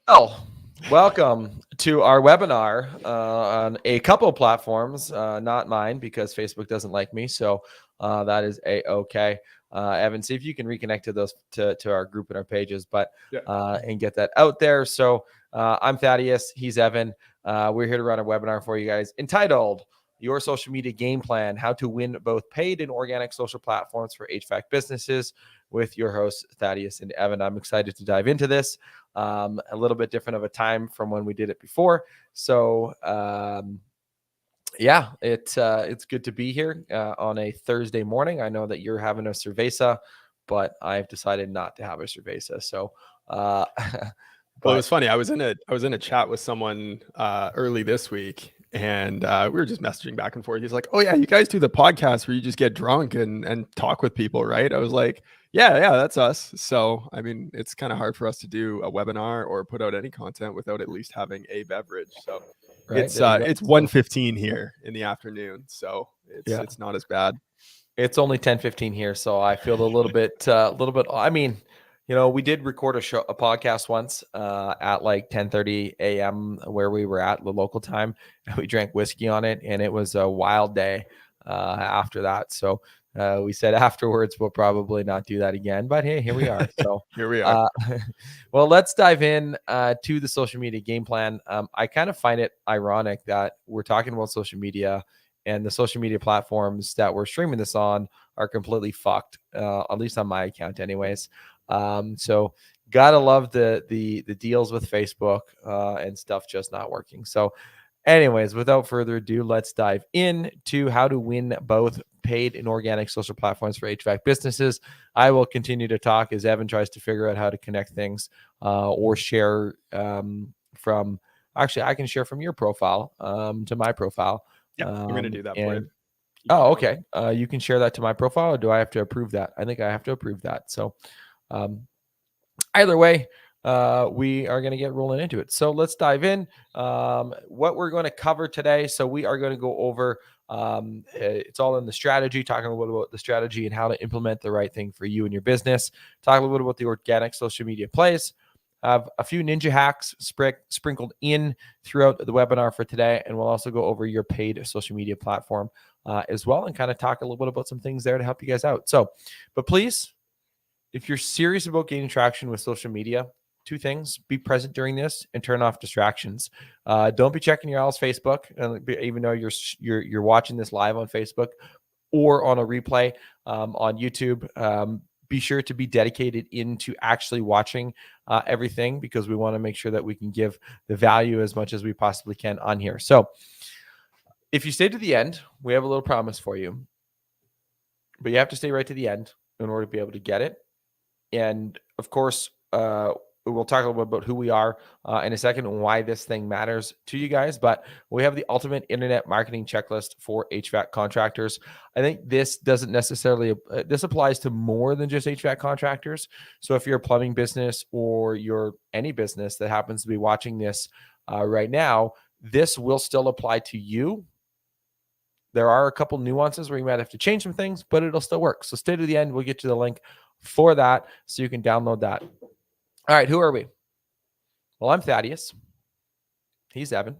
Well, welcome to our webinar on a couple of platforms, not mine because Facebook doesn't like me. So that is a-okay. Evan, see if you can reconnect to those to our group and our pages, but Yeah. and get that out there. So I'm Thaddeus. He's Evan. We're here to run a webinar for you guys entitled "Your Social Media Game Plan: How to Win Both Paid and Organic Social Platforms for HVAC Businesses," with your hosts Thaddeus and Evan. I'm excited to dive into this. A little bit different of a time from when we did it before. So yeah, it's good to be here on a Thursday morning. I know that you're having a cerveza, but I've decided not to have a cerveza. So, Well, it but was funny. I was in a chat with someone early this week, and we were just messaging back and forth. He's like, "Oh yeah, you guys do the podcast where you just get drunk and talk with people, right?" I was like, "Yeah, that's us." So, I mean, it's kind of hard for us to do a webinar or put out any content without at least having a beverage. So, right it's there you go. it's So 1:15 here in the afternoon, so it's yeah, it's not as bad. it's only 10:15 here, so I feel a little bit. I mean, we did record a podcast once at like 10:30 a.m. where we were at the local time, and we drank whiskey on it, and it was a wild day after that. So we said afterwards we'll probably not do that again. But hey, here we are. So, Here we are. uh, well, let's dive in to the social media game plan. I kind of find it ironic that we're talking about social media and the social media platforms that we're streaming this on are completely fucked, at least on my account anyways. So gotta love the deals with Facebook and stuff just not working. So anyways, without further ado, let's dive into how to win both paid and organic social platforms for HVAC businesses. I will continue to talk as Evan tries to figure out how to connect things or share from. Actually, I can share from your profile to my profile. Yeah, I'm gonna do that for you. And Keep oh, sharing. okay. You can share that to my profile, or do I have to approve that? I think I have to approve that. So, um, either way, we are going to get rolling into it. So let's dive in. What we're going to cover today. So we are going to go over. It's all in the strategy, talking a little about the strategy and how to implement the right thing for you and your business. Talk a little bit about the organic social media plays. Have a few ninja hacks sprinkled in throughout the webinar for today, and we'll also go over your paid social media platform as well, and kind of talk a little bit about some things there to help you guys out. So, but please, if you're serious about gaining traction with social media, two things: be present during this and turn off distractions. Don't be checking your else Facebook, even though you're watching this live on Facebook or on a replay on YouTube. Be sure to be dedicated into actually watching everything, because we want to make sure that we can give the value as much as we possibly can on here. So if you stay to the end, we have a little promise for you, but you have to stay right to the end in order to be able to get it. And of course, we'll talk a little bit about who we are in a second and why this thing matters to you guys. But we have the ultimate internet marketing checklist for HVAC contractors. I think this doesn't necessarily, this applies to more than just HVAC contractors. So if you're a plumbing business or you're any business that happens to be watching this right now, this will still apply to you. There are a couple nuances where you might have to change some things, but it'll still work. So stay to the end. We'll get you the link for that so you can download that. All right, who are we? Well, I'm Thaddeus. He's Evan.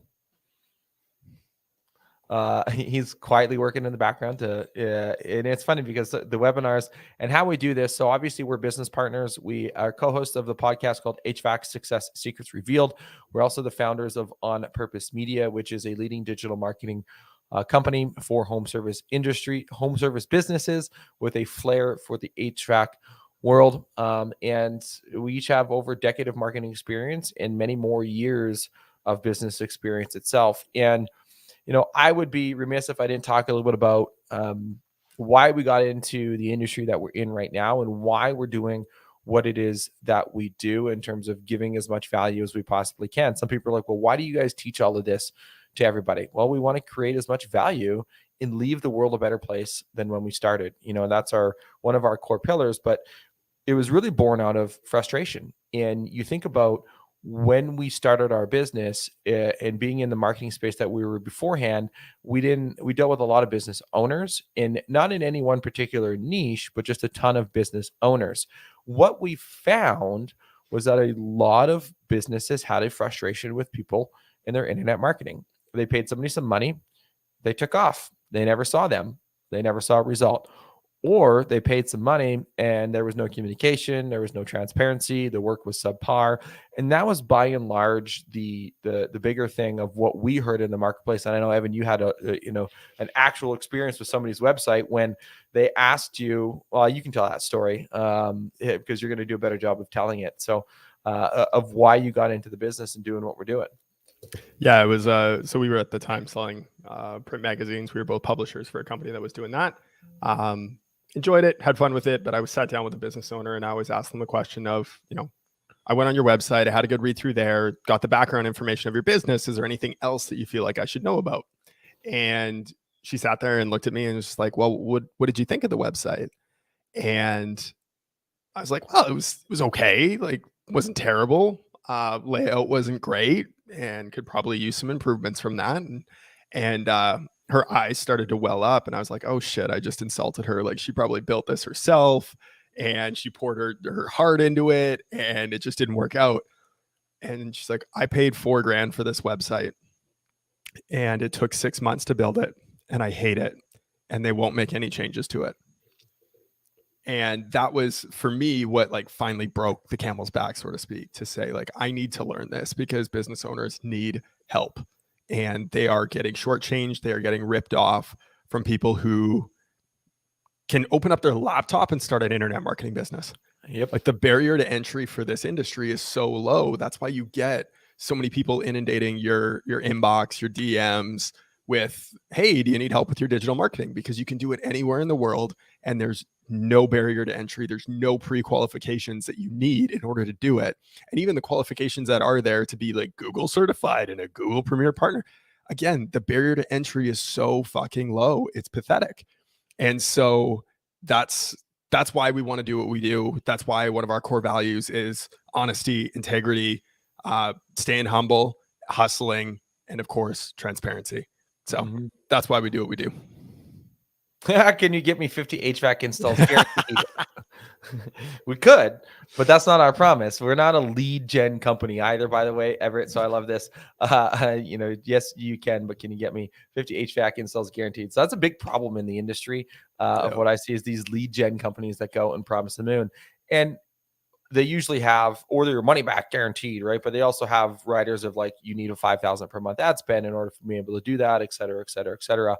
He's quietly working in the background and it's funny because the webinars and how we do this. So obviously we're business partners. We are co-hosts of the podcast called HVAC Success Secrets Revealed. We're also the founders of On Purpose Media, which is a leading digital marketing company for home service businesses with a flair for the HVAC world. And we each have over a decade of marketing experience and many more years of business experience itself. And I would be remiss if I didn't talk a little bit about why we got into the industry that we're in right now and why we're doing what it is that we do in terms of giving as much value as we possibly can. Some people are like, well, why do you guys teach all of this to everybody? Well, we want to create as much value and leave the world a better place than when we started. That's one of our core pillars, but it was really born out of frustration. And you think about when we started our business and being in the marketing space that we were beforehand, we dealt with a lot of business owners, and not in any one particular niche, but just a ton of business owners. What we found was that a lot of businesses had a frustration with people in their internet marketing. They paid somebody some money, they took off, they never saw them, they never saw a result. Or they paid some money and there was no communication, there was no transparency, the work was subpar. And that was by and large the bigger thing of what we heard in the marketplace. And I know, Evan, you had an actual experience with somebody's website when they asked you, well, you can tell that story because you're going to do a better job of telling it. So of why you got into the business and doing what we're doing. Yeah, it was so we were at the time selling print magazines. We were both publishers for a company that was doing that. Enjoyed it, had fun with it, but I was sat down with a business owner and I always asked them the question of, I went on your website, I had a good read through there, got the background information of your business. Is there anything else that you feel like I should know about? And she sat there and looked at me and was just like, well, what did you think of the website? And I was like, well, it was okay. Like, wasn't terrible. Layout wasn't great and could probably use some improvements from that. And her eyes started to well up and I was like, oh shit, I just insulted her. Like, she probably built this herself and she poured her heart into it and it just didn't work out. And she's like, I paid $4,000 for this website and it took 6 months to build it and I hate it and they won't make any changes to it. And that was for me what like finally broke the camel's back, so to speak, to say like, I need to learn this because business owners need help and they are getting shortchanged. They are getting ripped off from people who can open up their laptop and start an internet marketing business. Yep. Like the barrier to entry for this industry is so low. That's why you get so many people inundating your inbox, your DMs with, hey, do you need help with your digital marketing? Because you can do it anywhere in the world and there's no barrier to entry. There's no pre-qualifications that you need in order to do it. And even the qualifications that are there to be like Google certified and a Google Premier partner, again, the barrier to entry is so fucking low. It's pathetic. And so that's why we want to do what we do. That's why one of our core values is honesty, integrity, staying humble, hustling, and of course, transparency. So that's why we do what we do. Can you get me 50 HVAC installs guaranteed? We could, but that's not our promise. We're not a lead gen company either, by the way, Everett. So I love this. Yes, you can, but can you get me 50 HVAC installs guaranteed? So that's a big problem in the industry of what I see is these lead gen companies that go and promise the moon. And they usually have, or their money back guaranteed, right? But they also have riders of like, you need a 5,000 per month ad spend in order for me able to do that, et cetera, et cetera, et cetera.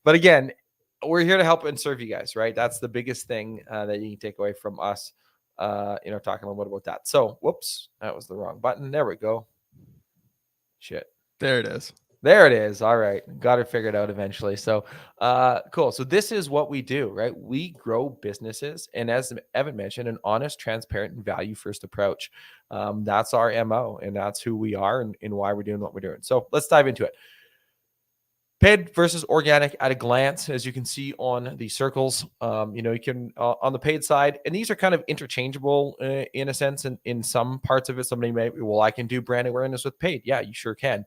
But again, we're here to help and serve you guys, right? That's the biggest thing that you can take away from us, talking a little bit about that. So, whoops, that was the wrong button. There we go. Shit. There it is. There it is. All right. Got it figured out eventually. So cool. So this is what we do, right? We grow businesses. And as Evan mentioned, an honest, transparent, and value-first approach. That's our MO, and that's who we are and why we're doing what we're doing. So let's dive into it. Paid versus organic at a glance, as you can see on the circles. You can on the paid side, and these are kind of interchangeable in a sense. And in some parts of it, somebody may, well, I can do brand awareness with paid. Yeah, you sure can.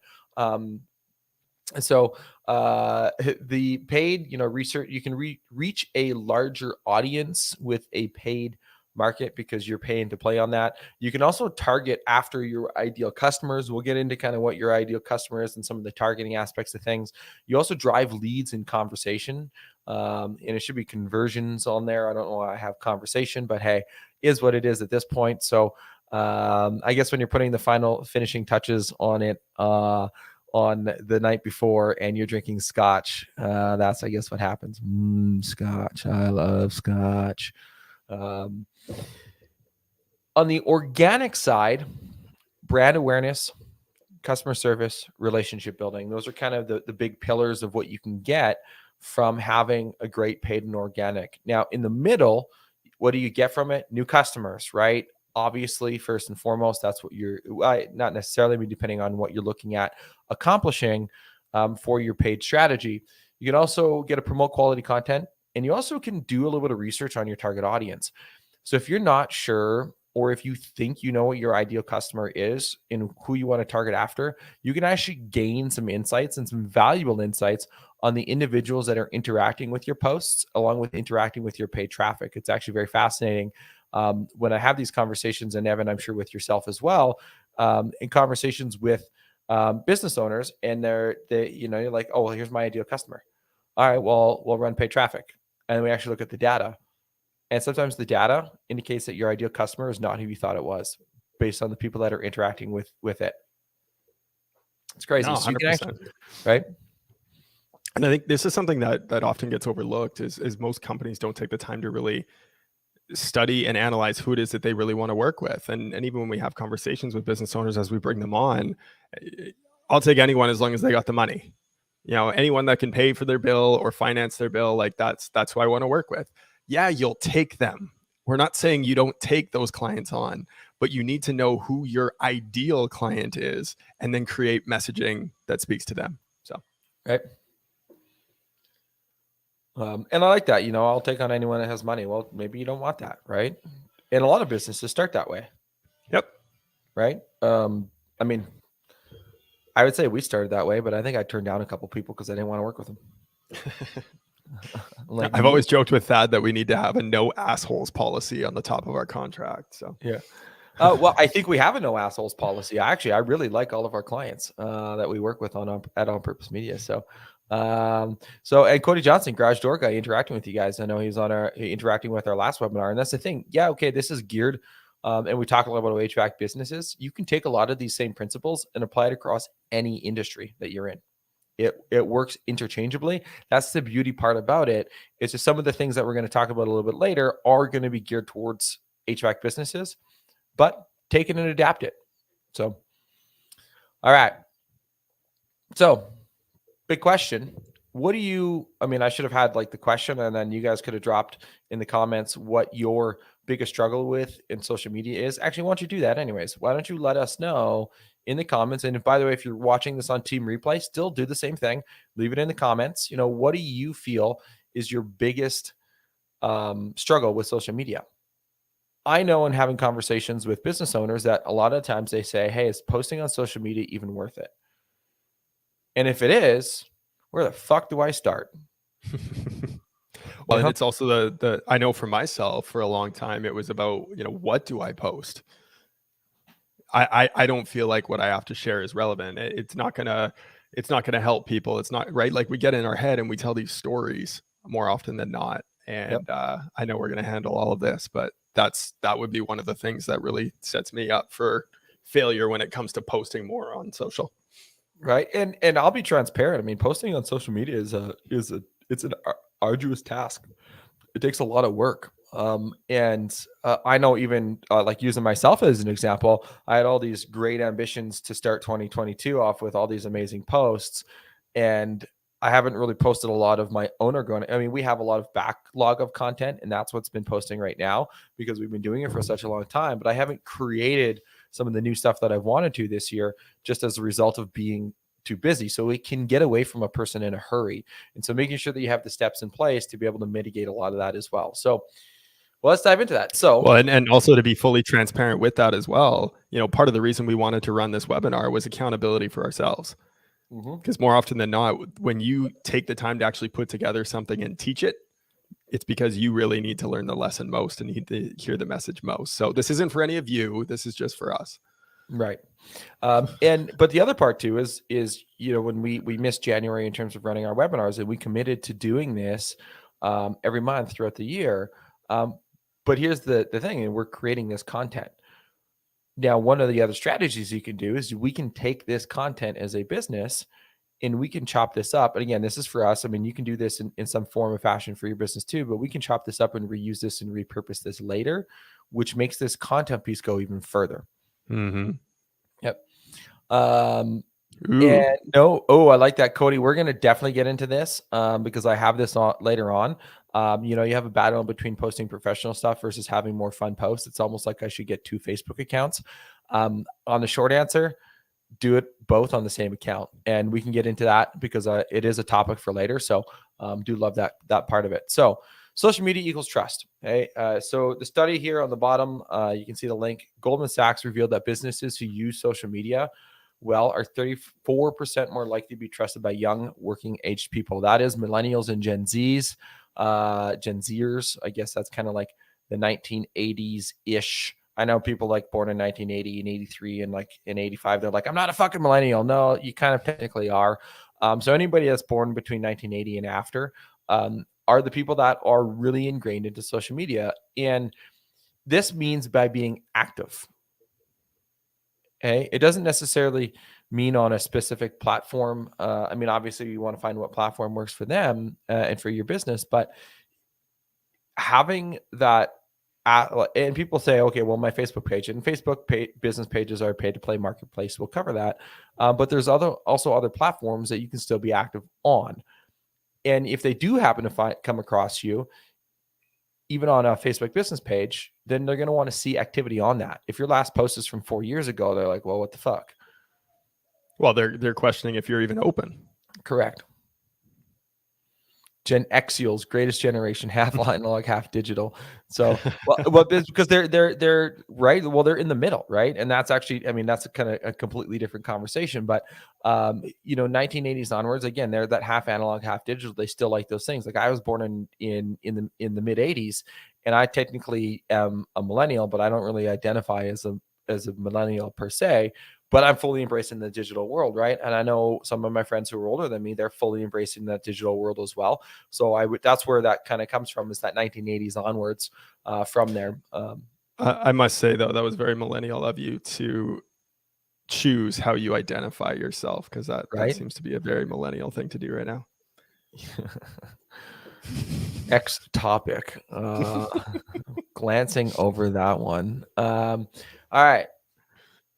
And so the paid, research, you can reach a larger audience with a paid market because you're paying to play on that. You can also target after your ideal customers. We'll get into kind of what your ideal customer is and some of the targeting aspects of things. You also drive leads in conversation, and it should be conversions on there. I don't know why I have conversation, but hey, is what it is at this point. So I guess when you're putting the final finishing touches on it, on the night before and you're drinking scotch, that's I guess what happens. Scotch, I love scotch. On the organic side, brand awareness, customer service, relationship building, those are kind of the big pillars of what you can get from having a great paid and organic. Now in the middle, what do you get from it? New customers, right? Obviously, first and foremost, that's what you're not necessarily, but depending on what you're looking at accomplishing for your paid strategy. You can also get to promote quality content, and you also can do a little bit of research on your target audience. So if you're not sure or if you think you know what your ideal customer is and who you want to target after, you can actually gain some insights and some valuable insights on the individuals that are interacting with your posts, along with interacting with your paid traffic. It's actually very fascinating when I have these conversations, and Evan, I'm sure with yourself as well, in conversations with business owners, and you're like, oh, well, here's my ideal customer. All right, well, we'll run paid traffic, and we actually look at the data, and sometimes the data indicates that your ideal customer is not who you thought it was, based on the people that are interacting with it. It's crazy. No, So you can 100%. actually, right? And I think this is something that often gets overlooked is most companies don't take the time to really study and analyze who it is that they really want to work with. And even when we have conversations with business owners as we bring them on, I'll take anyone as long as they got the money. Anyone that can pay for their bill or finance their bill, like that's who I want to work with. Yeah, you'll take them. We're not saying you don't take those clients on, but you need to know who your ideal client is and then create messaging that speaks to them. So, right. And I like that. I'll take on anyone that has money. Well, maybe you don't want that, right? And a lot of businesses start that way. Yep. Right. I mean, I would say we started that way, but I think I turned down a couple people because I didn't want to work with them. I've always joked with Thad that we need to have a no assholes policy on the top of our contract. So yeah. Well, I think we have a no assholes policy. I really like all of our clients that we work with at On Purpose Media. So, and Cody Johnson, Garage Door Guy, interacting with you guys. I know he's interacting with our last webinar, and that's the thing. Yeah, okay, this is geared, and we talk a lot about HVAC businesses. You can take a lot of these same principles and apply it across any industry that you're in. It works interchangeably. That's the beauty part about it. It's just some of the things that we're going to talk about a little bit later are going to be geared towards HVAC businesses, but take it and adapt it. So, all right. So, big question. I should have had like the question, and then you guys could have dropped in the comments what your biggest struggle with in social media is. Actually, why don't you do that anyways? Why don't you let us know in the comments? And by the way, if you're watching this on Team Replay, still do the same thing. Leave it in the comments. What do you feel is your biggest struggle with social media? I know in having conversations with business owners that a lot of times they say, hey, is posting on social media even worth it? And if it is, where the fuck do I start? Well, and it's also I know for myself for a long time, it was about, what do I post? I don't feel like what I have to share is relevant. It's not gonna help people. It's not right. Like we get in our head and we tell these stories more often than not. And I know we're going to handle all of this, but that would be one of the things that really sets me up for failure when it comes to posting more on social. Right. And I'll be transparent. I mean, posting on social media is an arduous task. It takes a lot of work. And I know even like using myself as an example, I had all these great ambitions to start 2022 off with all these amazing posts, and I haven't really posted a lot of my own organic. I mean, we have a lot of backlog of content, and that's what's been posting right now because we've been doing it for such a long time, but I haven't created some of the new stuff that I've wanted to this year just as a result of being too busy. So it can get away from a person in a hurry. And so making sure that you have the steps in place to be able to mitigate a lot of that as well. So let's dive into that. So, well, and also to be fully transparent with that as well, part of the reason we wanted to run this webinar was accountability for ourselves. Because more often than not, when you take the time to actually put together something and teach it, it's because you really need to learn the lesson most and need to hear the message most. So this isn't for any of you. This is just for us. Right. But the other part too is, when we missed January in terms of running our webinars, and we committed to doing this every month throughout the year. But here's the thing, and we're creating this content. Now, one of the other strategies you can do is we can take this content as a business and we can chop this up. And again, this is for us. I mean, you can do this in some form of fashion for your business too, but we can chop this up and reuse this and repurpose this later, which makes this content piece go even further. Mm-hmm. Yep. And I like that, Cody. We're going to definitely get into this because I have this later on. You have a battle between posting professional stuff versus having more fun posts. It's almost like I should get 2 Facebook accounts. On the short answer, do it both on the same account, and we can get into that because it is a topic for later. So do love that part of it. So social media equals trust. Okay. So the study here on the bottom, you can see the link. Goldman Sachs revealed that businesses who use social media well are 34% more likely to be trusted by young working aged people. That is millennials and Gen Zs, Gen Zers. I guess that's kind of like the 1980s ish. I know people like born in 1980 and 83 and like in 85, they're like, I'm not a fucking millennial. No, you kind of technically are. So anybody that's born between 1980 and after are the people that are really ingrained into social media. And this means by being active. Okay. It doesn't necessarily mean on a specific platform. I mean, obviously you want to find what platform works for them and for your business, but having that and people say, okay, well, my Facebook page and Facebook business pages are pay to play marketplace. We'll cover that. But there's also other platforms that you can still be active on. And if they do happen to come across you, even on a Facebook business page, then they're going to want to see activity on that. If your last post is from 4 years ago, they're like, well, what the fuck? Well, they're questioning if you're even open. Correct. Gen Xials, greatest generation, half analog, half digital. So, well, because they're right. Well, they're in the middle, right? And that's actually, I mean, that's kind of a completely different conversation. But 1980s onwards, again, they're that half analog, half digital. They still like those things. Like I was born in the mid 80s, and I technically am a millennial, but I don't really identify as a millennial per se. But I'm fully embracing the digital world, right? And I know some of my friends who are older than me, they're fully embracing that digital world as well. So that's where that kind of comes from, is that 1980s onwards from there. I must say, though, that was very millennial of you to choose how you identify yourself, because that seems to be a very millennial thing to do right now. X topic. Glancing over that one. All right.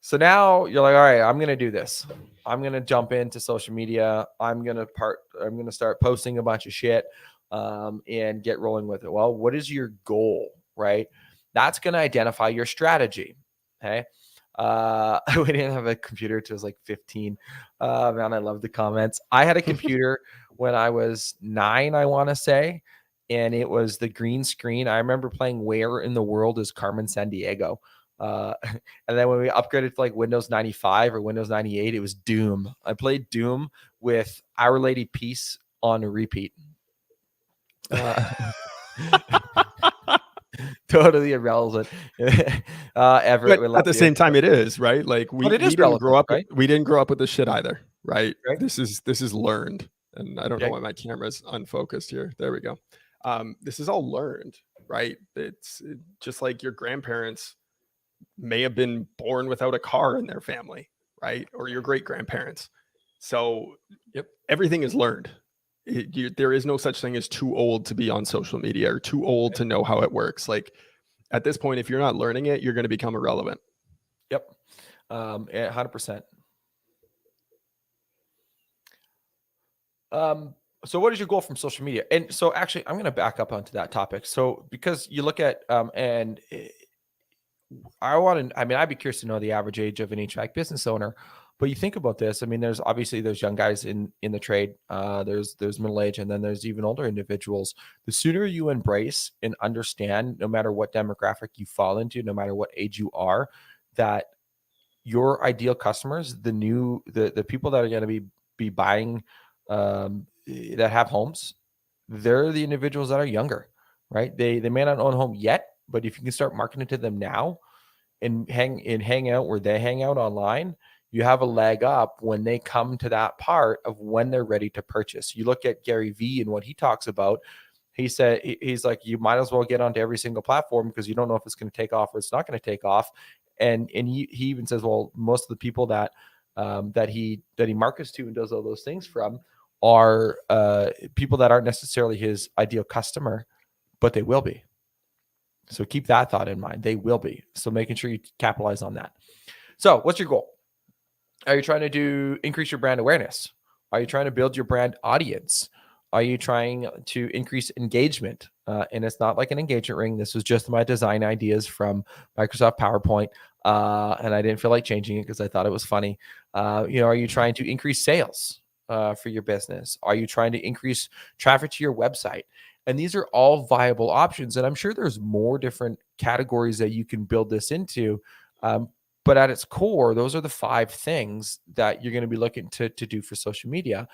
So now you're like, all right, I'm going to do this. I'm going to jump into social media. I'm going to start posting a bunch of shit and get rolling with it. Well, what is your goal, right? That's going to identify your strategy. Okay. We didn't have a computer until I was like 15. Man, I love the comments. I had a computer when I was 9, I want to say, and it was the green screen. I remember playing Where in the World is Carmen Sandiego. And then when we upgraded to like Windows 95 or Windows 98, it was Doom. I played Doom with Our Lady Peace on repeat. Totally irrelevant. Everett would at the same time, it is, right? Like we didn't grow up, right? We didn't grow up with this shit either, right? This is learned, and I don't know why my camera's unfocused here. There we go. This is all learned, right? It's just like your grandparents may have been born without a car in their family, right? Or your great grandparents. So everything is learned. There is no such thing as too old to be on social media or too old to know how it works. Like at this point, if you're not learning it, you're going to become irrelevant. Yep. 100%. So what is your goal from social media? And so actually, I'm going to back up onto that topic. So because you look at, I'd be curious to know the average age of an HVAC business owner, but you think about this. I mean, there's young guys in the trade. There's middle age, and then there's even older individuals. The sooner you embrace and understand, no matter what demographic you fall into, no matter what age you are, that your ideal customers, the people that are going to be buying, that have homes, they're the individuals that are younger, right? They may not own a home yet, but if you can start marketing to them now and hang out where they hang out online, you have a leg up when they come to that part of when they're ready to purchase. You look at Gary Vee and what he talks about. He said, he's like, you might as well get onto every single platform because you don't know if it's going to take off or it's not going to take off. And he even says, well, most of the people that he markets to and does all those things from are people that aren't necessarily his ideal customer, but they will be. So keep that thought in mind. They will be. So making sure you capitalize on that. So what's your goal? Are you trying to increase your brand awareness? Are you trying to build your brand audience? Are you trying to increase engagement? And it's not like an engagement ring. This was just my design ideas from Microsoft PowerPoint. And I didn't feel like changing it because I thought it was funny. Are you trying to increase sales for your business? Are you trying to increase traffic to your website? And these are all viable options. And I'm sure there's more different categories that you can build this into. But at its core, those are the 5 things that you're going to be looking to do for social media.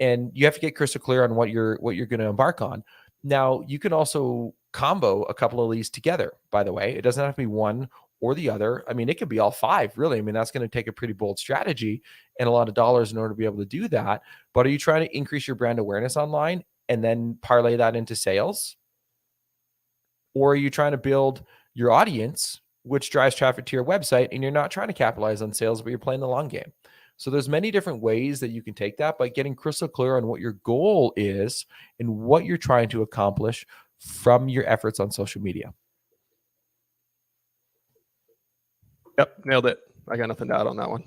And you have to get crystal clear on what you're going to embark on. Now, you can also combo a couple of these together, by the way. It doesn't have to be one or the other. I mean, it could be all 5, really. I mean, that's going to take a pretty bold strategy and a lot of dollars in order to be able to do that. But are you trying to increase your brand awareness online and then parlay that into sales? Or are you trying to build your audience, which drives traffic to your website, and you're not trying to capitalize on sales, but you're playing the long game? So there's many different ways that you can take that, by getting crystal clear on what your goal is and what you're trying to accomplish from your efforts on social media. Yep, nailed it. I got nothing to add on that one.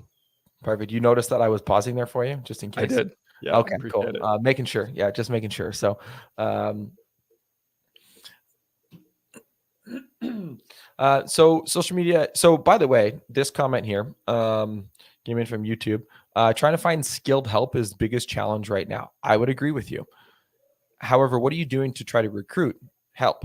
Perfect. You noticed that I was pausing there for you, just in case? I did. Yeah. Okay, cool. Making sure. Yeah, just making sure. So, so social media. So by the way, this comment here came in from YouTube. Trying to find skilled help is the biggest challenge right now. I would agree with you. However, what are you doing to try to recruit help?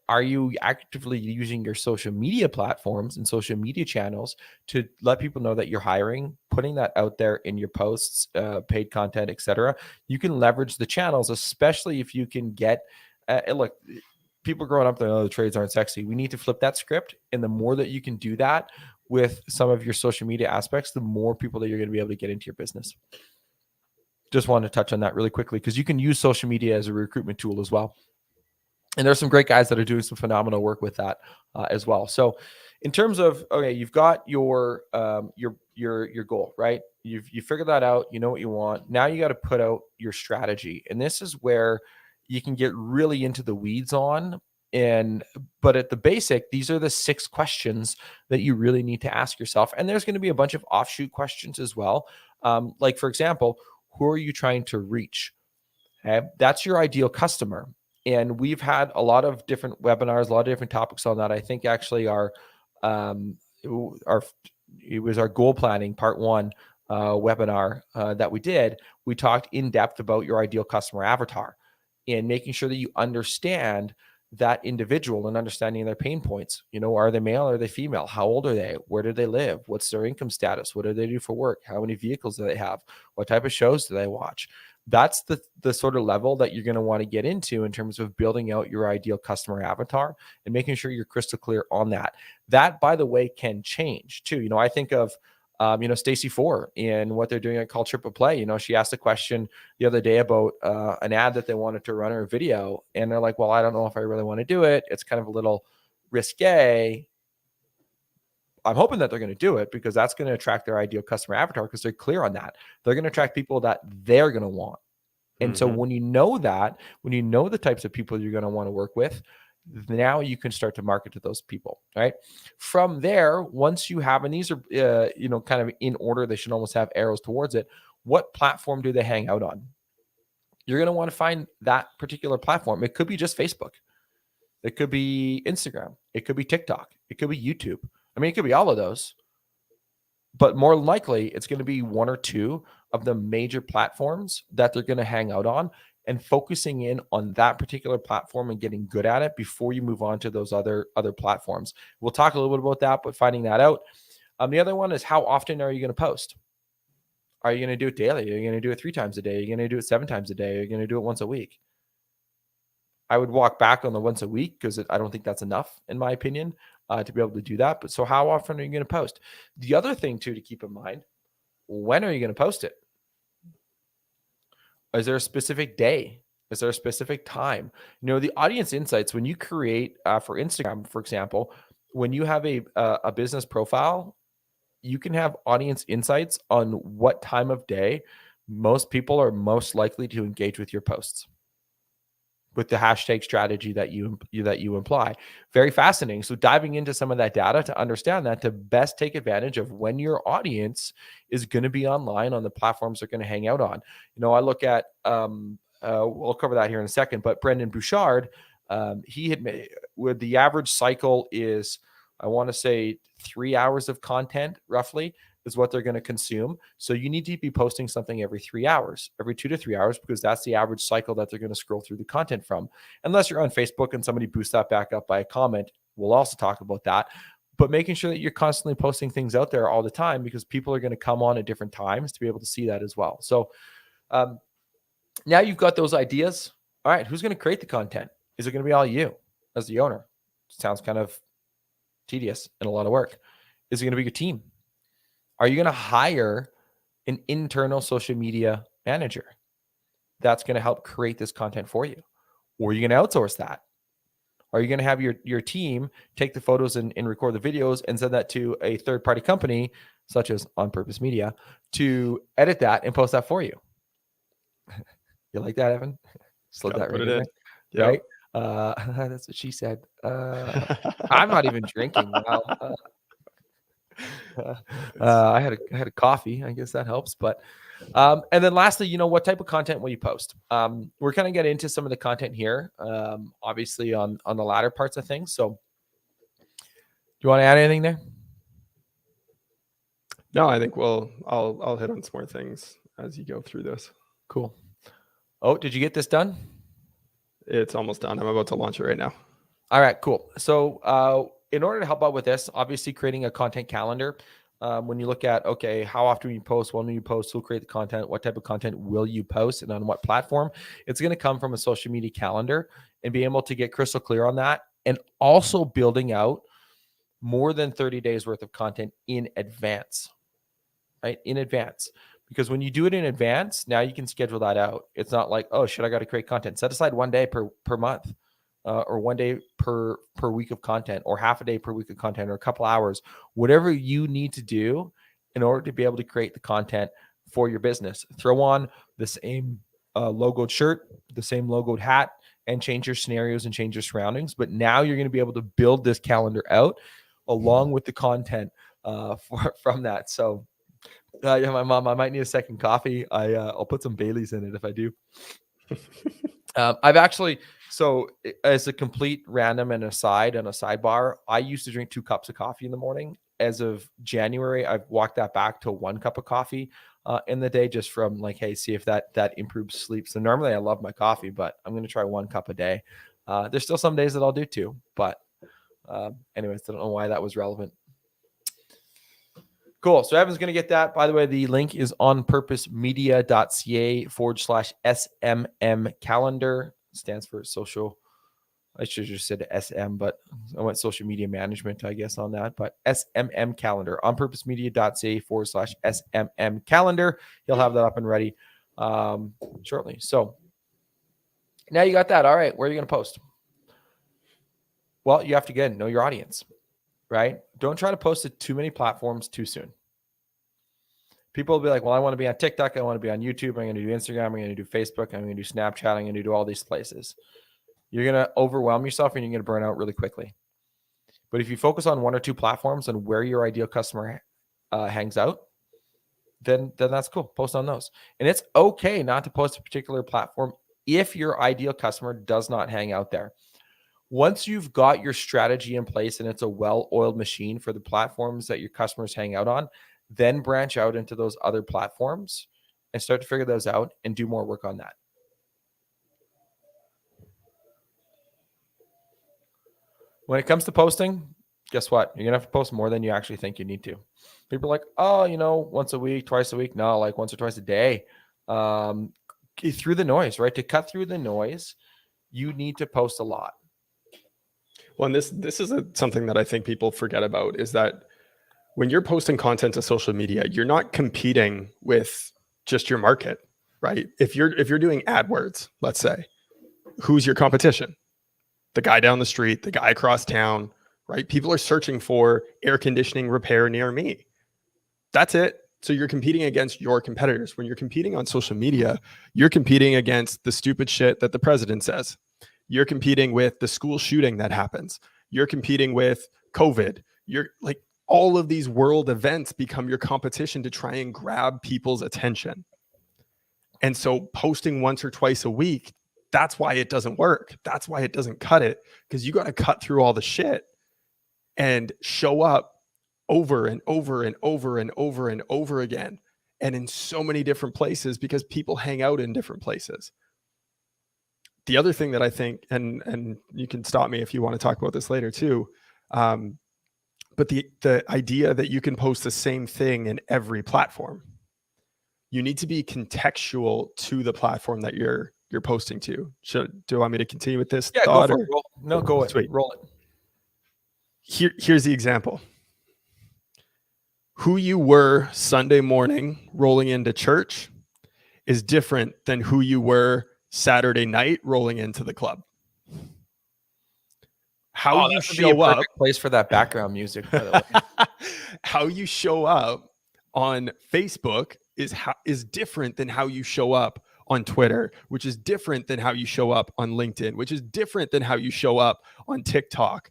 Are you actively using your social media platforms and social media channels to let people know that you're hiring, putting that out there in your posts, paid content, etc.? You can leverage the channels, especially if you can get, look, people growing up, the trades aren't sexy. We need to flip that script. And the more that you can do that with some of your social media aspects, the more people that you're going to be able to get into your business. Just wanted to touch on that really quickly, because you can use social media as a recruitment tool as well. And there's some great guys that are doing some phenomenal work with that as well. So in terms of, okay, you've got your goal, right? You figured that out. You know what you want. Now you got to put out your strategy. And this is where you can get really into the weeds on. But at the basic, these are the 6 questions that you really need to ask yourself. And there's going to be a bunch of offshoot questions as well. Like, for example, who are you trying to reach? Okay? That's your ideal customer. And we've had a lot of different webinars, a lot of different topics on that. I think actually it was our goal planning part 1 webinar that we did. We talked in depth about your ideal customer avatar and making sure that you understand that individual and understanding their pain points. You know, are they male? Are they female? How old are they? Where do they live? What's their income status? What do they do for work? How many vehicles do they have? What type of shows do they watch? That's the sort of level that you're going to want to get into in terms of building out your ideal customer avatar and making sure you're crystal clear on that. That, by the way, can change too. You know, I think of, Stacey Four and what they're doing at Call Triple Play. You know, she asked a question the other day about an ad that they wanted to run or a video. And they're like, well, I don't know if I really want to do it. It's kind of a little risque. I'm hoping that they're going to do it because that's going to attract their ideal customer avatar, because they're clear on that. They're going to attract people that they're going to want. And so when you know that, when you know the types of people you're going to want to work with, now you can start to market to those people, right? From there, once you have, and these are, kind of in order, they should almost have arrows towards it. What platform do they hang out on? You're going to want to find that particular platform. It could be just Facebook. It could be Instagram. It could be TikTok. It could be YouTube. I mean, it could be all of those, but more likely it's going to be 1 or 2 of the major platforms that they're going to hang out on, and focusing in on that particular platform and getting good at it before you move on to those other platforms. We'll talk a little bit about that, but finding that out. The other one is, how often are you going to post? Are you going to do it daily? Are you going to do it 3 times a day? Are you going to do it 7 times a day? Are you going to do it once a week? I would walk back on the once a week, because I don't think that's enough, in my opinion, to be able to do that. But so how often are you going to post? The other thing too to keep in mind, when are you going to post it? Is there a specific day? Is there a specific time? You know, the audience insights, when you create for Instagram, for example, when you have a business profile, you can have audience insights on what time of day most people are most likely to engage with your posts, with the hashtag strategy that you imply. Very fascinating. So diving into some of that data to understand that, to best take advantage of when your audience is going to be online on the platforms they're going to hang out on. You know, I look at, we'll cover that here in a second, but Brendan Bouchard, he had made, with the average cycle is, I want to say 3 hours of content roughly. is what they're going to consume. So you need to be posting something every 3 hours, every 2 to 3 hours, because that's the average cycle that they're going to scroll through the content from. Unless you're on Facebook and somebody boosts that back up by a comment, we'll also talk about that. But making sure that you're constantly posting things out there all the time, because people are going to come on at different times to be able to see that as well. So now you've got those ideas. All right, who's going to create the content? Is it going to be all you as the owner? Sounds kind of tedious and a lot of work. Is it going to be your team? Are you going to hire an internal social media manager that's going to help create this content for you? Or are you going to outsource that? Are you going to have your team take the photos and record the videos and send that to a third-party company, such as On Purpose Media, to edit that and post that for you? You like that, Evan? Slid that right in there. Yep. Right? That's what she said. I'm not even drinking now. I had a coffee. I guess that helps. But and then lastly, what type of content will you post? We're going to get into some of the content here, obviously on the latter parts of things. So, do you want to add anything there? No, I think I'll hit on some more things as you go through this. Cool. Oh, did you get this done? It's almost done. I'm about to launch it right now. All right, cool. So in order to help out with this, obviously creating a content calendar, when you look at, okay, how often you post, when will you post, who'll create the content, what type of content will you post, and on what platform, it's going to come from a social media calendar, and be able to get crystal clear on that, and also building out more than 30 days worth of content in advance, right? In advance. Because when you do it in advance, now you can schedule that out. It's not like, oh, shit, I got to create content. Set aside 1 day per month, or 1 day per week of content, or half a day per week of content, or a couple hours, whatever you need to do in order to be able to create the content for your business. Throw on the same logoed shirt, the same logoed hat, and change your scenarios and change your surroundings. But now you're going to be able to build this calendar out along with the content from that. So yeah, my mom, I might need a second coffee. I'll put some Baileys in it if I do. I've actually, so as a complete random and aside and a sidebar, I used to drink 2 cups of coffee in the morning. As of January, I've walked that back to 1 cup of coffee in the day, just from like, hey, see if that improves sleep. So normally I love my coffee, but I'm going to try 1 cup a day. There's still some days that I'll do 2, but anyways, I don't know why that was relevant. Cool. So Evan's going to get that. By the way, the link is onpurposemedia.ca/SMM calendar. It stands for social. I should have just said SM, but I went social media management, I guess, on that. But SMM calendar, onpurposemedia.ca/SMM calendar. He'll have that up and ready shortly. So now you got that. All right. Where are you going to post? Well, you have to, again, know your audience. Right? Don't try to post to too many platforms too soon. People will be like, well, I want to be on TikTok. I want to be on YouTube. I'm going to do Instagram. I'm going to do Facebook. I'm going to do Snapchat. I'm going to do all these places. You're going to overwhelm yourself and you're going to burn out really quickly. But if you focus on 1 or 2 platforms and where your ideal customer hangs out, then that's cool. Post on those. And it's okay not to post a particular platform if your ideal customer does not hang out there. Once you've got your strategy in place and it's a well-oiled machine for the platforms that your customers hang out on, then branch out into those other platforms and start to figure those out and do more work on that. When it comes to posting, guess what? You're going to have to post more than you actually think you need to. People are like, oh, once a week, twice a week. No, like once or twice a day. Through the noise, right? To cut through the noise, you need to post a lot. Well, and this is something that I think people forget about, is that when you're posting content to social media, you're not competing with just your market, right? If you're doing AdWords, let's say, who's your competition? The guy down the street, the guy across town, right? People are searching for air conditioning repair near me. That's it. So you're competing against your competitors. When you're competing on social media, you're competing against the stupid shit that the president says. You're competing with the school shooting that happens. You're competing with COVID. You're like, all of these world events become your competition to try and grab people's attention. And so posting once or twice a week, that's why it doesn't work. That's why it doesn't cut it, because you got to cut through all the shit and show up over and over and over and over and over again, and in so many different places, because people hang out in different places. The other thing that I think, and you can stop me if you want to talk about this later too, but the idea that you can post the same thing in every platform, you need to be contextual to the platform that you're posting to. Do you want me to continue with this thought? Go for it. Go Sweet. roll it. Here's the example. Who you were Sunday morning rolling into church is different than who you were Saturday night rolling into the club. How you show up, place for that background music, by the way. How you show up on Facebook is different than how you show up on Twitter, which is different than how you show up on LinkedIn, which is different than how you show up on TikTok.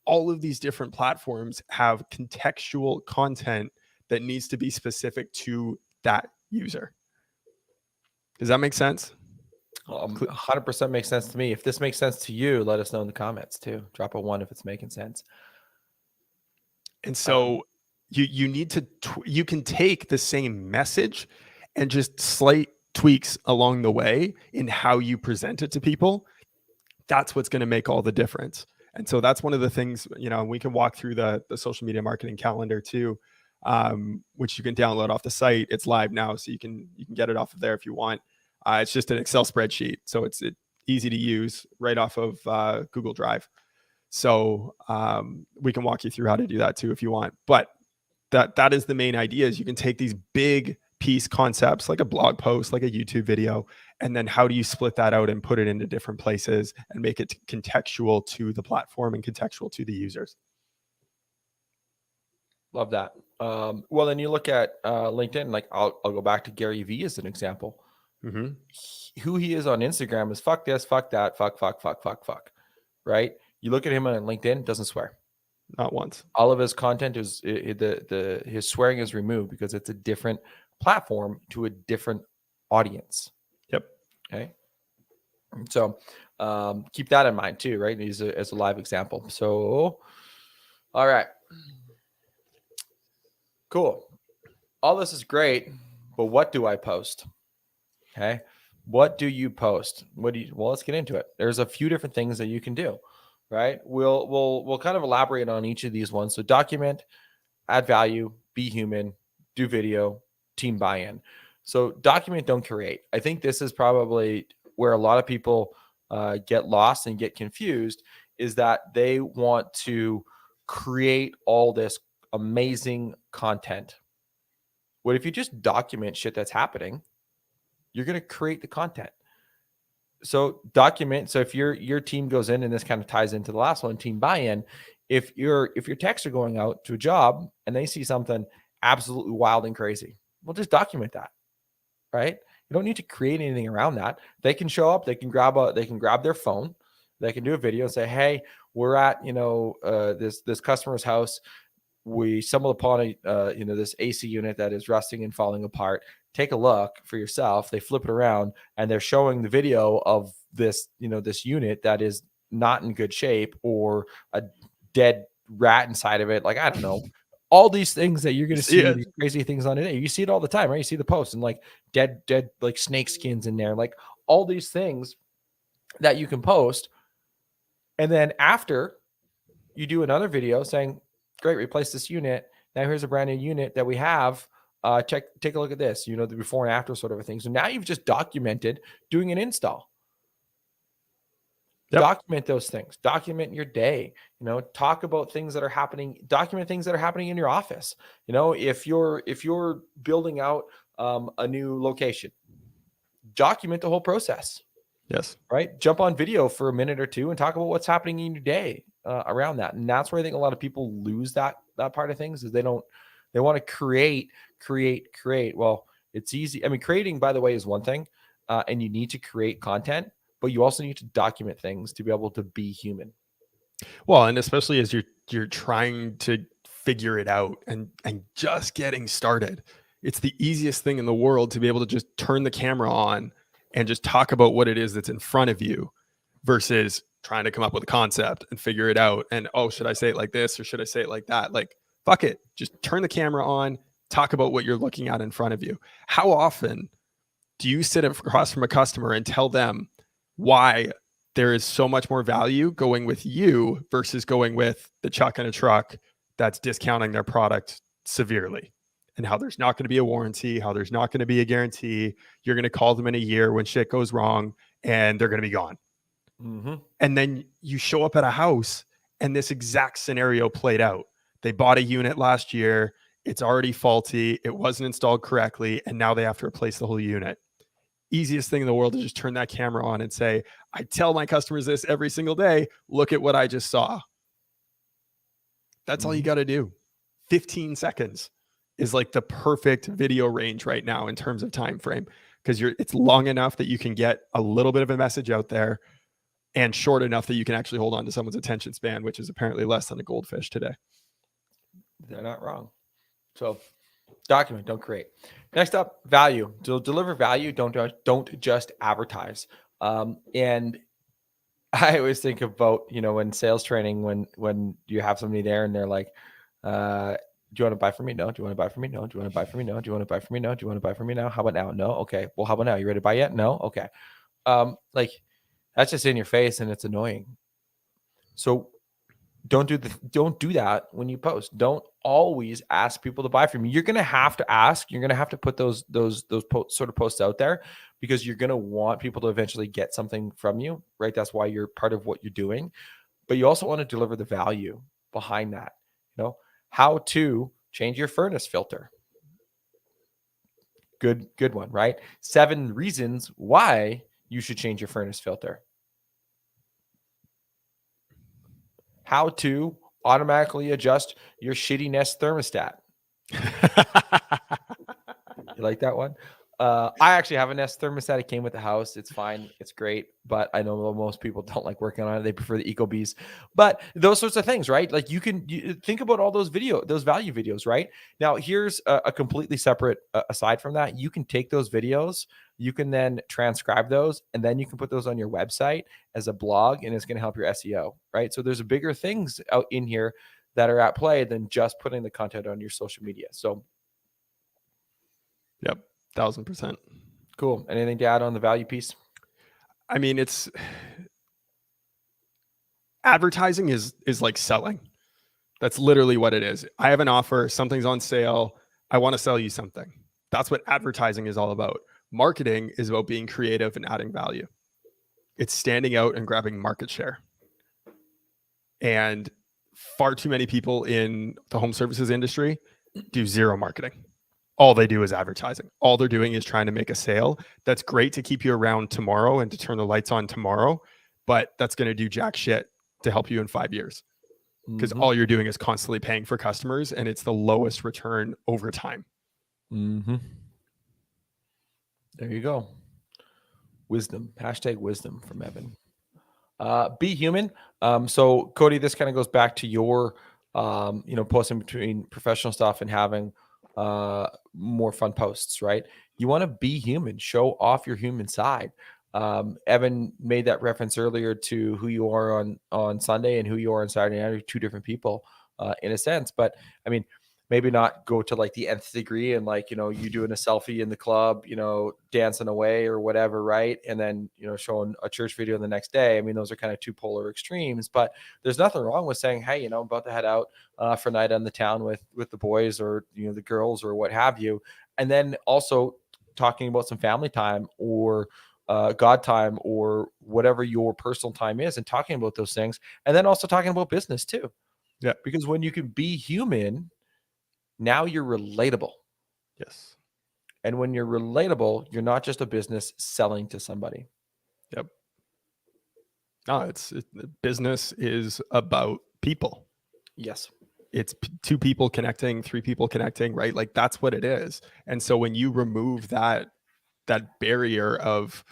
All of these different platforms have contextual content that needs to be specific to that user. Does that make sense? 100% makes sense to me. If this makes sense to you, let us know in the comments too. Drop a 1 if it's making sense. And so you need to, you can take the same message and just slight tweaks along the way in how you present it to people. That's what's going to make all the difference. And so that's one of the things, we can walk through the social media marketing calendar too, which you can download off the site. It's live now, so you can get it off of there if you want. It's just an Excel spreadsheet, so it's easy to use right off of Google Drive. So we can walk you through how to do that too if you want. But that is the main idea, is you can take these big piece concepts like a blog post, like a YouTube video, and then how do you split that out and put it into different places and make it contextual to the platform and contextual to the users. Love that. Well, then you look at LinkedIn, like I'll go back to Gary Vee as an example. Mm-hmm. Who he is on Instagram is fuck this, fuck that, fuck, right? You look at him on LinkedIn, doesn't swear. Not once. All of his content is his swearing is removed because it's a different platform to a different audience. Yep. Okay. So keep that in mind too, right? He's as a live example. So, all right. Cool. All this is great, but what do I post? Okay. What do you post? Well, let's get into it. There's a few different things that you can do, right? We'll kind of elaborate on each of these ones. So document, add value, be human, do video, team buy-in. So document, don't create. I think this is probably where a lot of people get lost and get confused, is that they want to create all this amazing content. What if you just document shit that's happening? You're going to create the content. So document. So if your team goes in, and this kind of ties into the last one, team buy-in. If your techs are going out to a job and they see something absolutely wild and crazy, well, just document that, right? You don't need to create anything around that. They can show up, they can grab their phone, they can do a video and say, hey, we're at, this customer's house. We stumbled upon this AC unit that is rusting and falling apart. Take a look for yourself. They flip it around and they're showing the video of this, this unit that is not in good shape, or a dead rat inside of it. Like, I don't know, all these things that you're going to see, these crazy things on it. You see it all the time, right? You see the posts and like dead, like snake skins in there, like all these things that you can post. And then after you do another video saying, great, replace this unit. Now here's a brand new unit that we have. Take a look at this, the before and after sort of a thing. So now you've just documented doing an install. Yep. Document those things. Document your day. Talk about things that are happening. Document things that are happening in your office. If you're building out a new location, document the whole process. Yes. Right. Jump on video for a minute or two and talk about what's happening in your day around that. And that's where I think a lot of people lose that part of things, is they want to create. Well, it's easy. I mean, creating, by the way, is one thing, and you need to create content, but you also need to document things to be able to be human. Well, and especially as you're trying to figure it out and just getting started, it's the easiest thing in the world to be able to just turn the camera on and just talk about what it is that's in front of you, versus trying to come up with a concept and figure it out. And, oh, should I say it like this or should I say it like that? Like, fuck it. Just turn the camera on, talk about what you're looking at in front of you. How often do you sit across from a customer and tell them why there is so much more value going with you versus going with the chuck in a truck that's discounting their product severely, and how there's not going to be a warranty, how there's not going to be a guarantee. You're going to call them in a year when shit goes wrong and they're going to be gone. Mm-hmm. And then you show up at a house and this exact scenario played out. They bought a unit last year. It's already faulty. It wasn't installed correctly. And now they have to replace the whole unit. Easiest thing in the world is just turn that camera on and say, I tell my customers this every single day. Look at what I just saw. That's all you got to do. 15 seconds is like the perfect video range right now in terms of time frame, because it's long enough that you can get a little bit of a message out there and short enough that you can actually hold on to someone's attention span, which is apparently less than a goldfish today. They're not wrong. So document, don't create. Next up, value. To deliver value, don't just advertise. And I always think about, in sales training, when you have somebody there and they're like, do you want to buy from me? No. Do you want to buy from me? No. Do you want to buy from me? No. Do you want to buy from me? No. Do you want to buy from me now? How about now? No. Okay. Well, how about now? You ready to buy yet? No. Okay. Like that's just in your face and it's annoying. So don't do that when you post. Don't always ask people to buy from you. You're going to have to ask. You're going to have to put those sort of posts out there because you're going to want people to eventually get something from you, right? That's why you're part of what you're doing. But you also want to deliver the value behind that. How to change your furnace filter. Good one, right? 7 reasons why you should change your furnace filter. How to automatically adjust your shitty Nest thermostat. You like that one? I actually have a Nest thermostat. It came with the house. It's fine. It's great. But I know most people don't like working on it. They prefer the EcoBees. But those sorts of things, right? Like you think about all those value videos, right? Now, here's a completely separate, aside from that, you can take those videos, you can then transcribe those, and then you can put those on your website as a blog, and it's going to help your SEO, right? So there's bigger things out in here that are at play than just putting the content on your social media. So, yep. 1,000%. Cool. Anything to add on the value piece? I mean, it's advertising is like selling. That's literally what it is. I have an offer, something's on sale. I want to sell you something. That's what advertising is all about. Marketing is about being creative and adding value. It's standing out and grabbing market share. And far too many people in the home services industry do zero marketing. All they do is advertising. All they're doing is trying to make a sale. That's great to keep you around tomorrow and to turn the lights on tomorrow, but that's going to do jack shit to help you in 5 years, because all you're doing is constantly paying for customers, and it's the lowest return over time. There you go. Wisdom. #wisdom from Evan. Be human. So Cody, this kind of goes back to your, posting between professional stuff and having more fun posts, right? You want to be human, show off your human side. Evan made that reference earlier to who you are on Sunday and who you are on Saturday night are 2 different people, in a sense. But I mean, maybe not go to like the nth degree and like, you doing a selfie in the club, dancing away or whatever, right? And then, showing a church video the next day. I mean, those are kind of 2 polar extremes, but there's nothing wrong with saying, hey, I'm about to head out for a night on the town with the boys or, the girls or what have you. And then also talking about some family time or God time or whatever your personal time is, and talking about those things. And then also talking about business too. Yeah. Because when you can be human, now you're relatable. Yes. And when you're relatable, you're not just a business selling to somebody. Yep. No, business is about people. Yes. It's 2 people connecting, 3 people connecting, right? Like that's what it is. And so when you remove that barrier of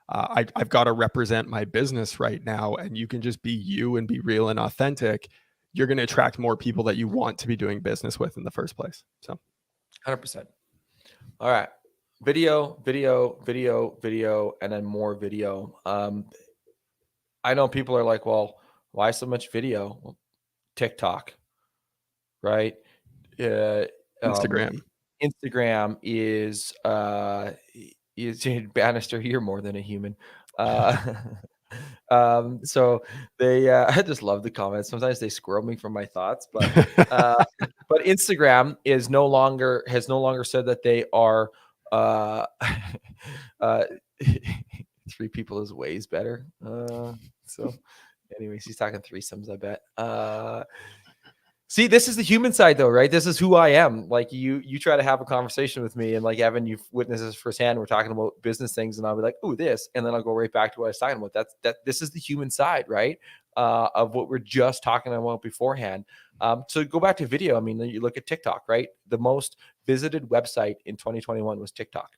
I've got to represent my business right now, and you can just be you and be real and authentic, you're going to attract more people that you want to be doing business with in the first place. So 100%. All right. Video, and then more video. I know people are like, well, why so much video? Well, TikTok, right? uh, um, Instagram. Instagram is Bannister, you're more than a human. Uh, so they I just love the comments. Sometimes they squirrel me from my thoughts, uh, but Instagram has no longer said that they are uh, uh, three people is ways better. So anyways, he's talking threesomes, I bet. See, this is the human side though, right? This is who I am. Like you try to have a conversation with me, and like Evan, you've witnessed this firsthand. We're talking about business things, and I'll be like, "Ooh, this," and then I'll go right back to what I was talking about. This is the human side, right? Of what we're just talking about beforehand. So go back to video. I mean, you look at TikTok, right? The most visited website in 2021 was TikTok.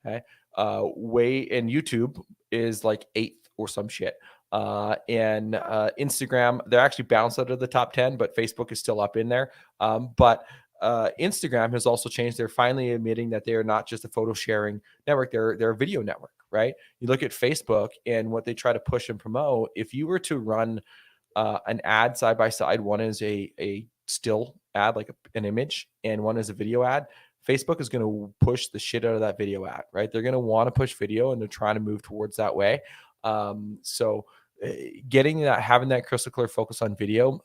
Okay. And YouTube is like eighth or some shit. And Instagram, they're actually bounced out of the top 10, but Facebook is still up in there. But Instagram has also changed. They're finally admitting that they are not just a photo sharing network, they're a video network, right? You look at Facebook and what they try to push and promote. If you were to run an ad side by side, one is a still ad, like an image, and one is a video ad. Facebook is going to push the shit out of that video ad, right? They're going to want to push video, and they're trying to move towards that way. So getting that, having that crystal clear focus on video.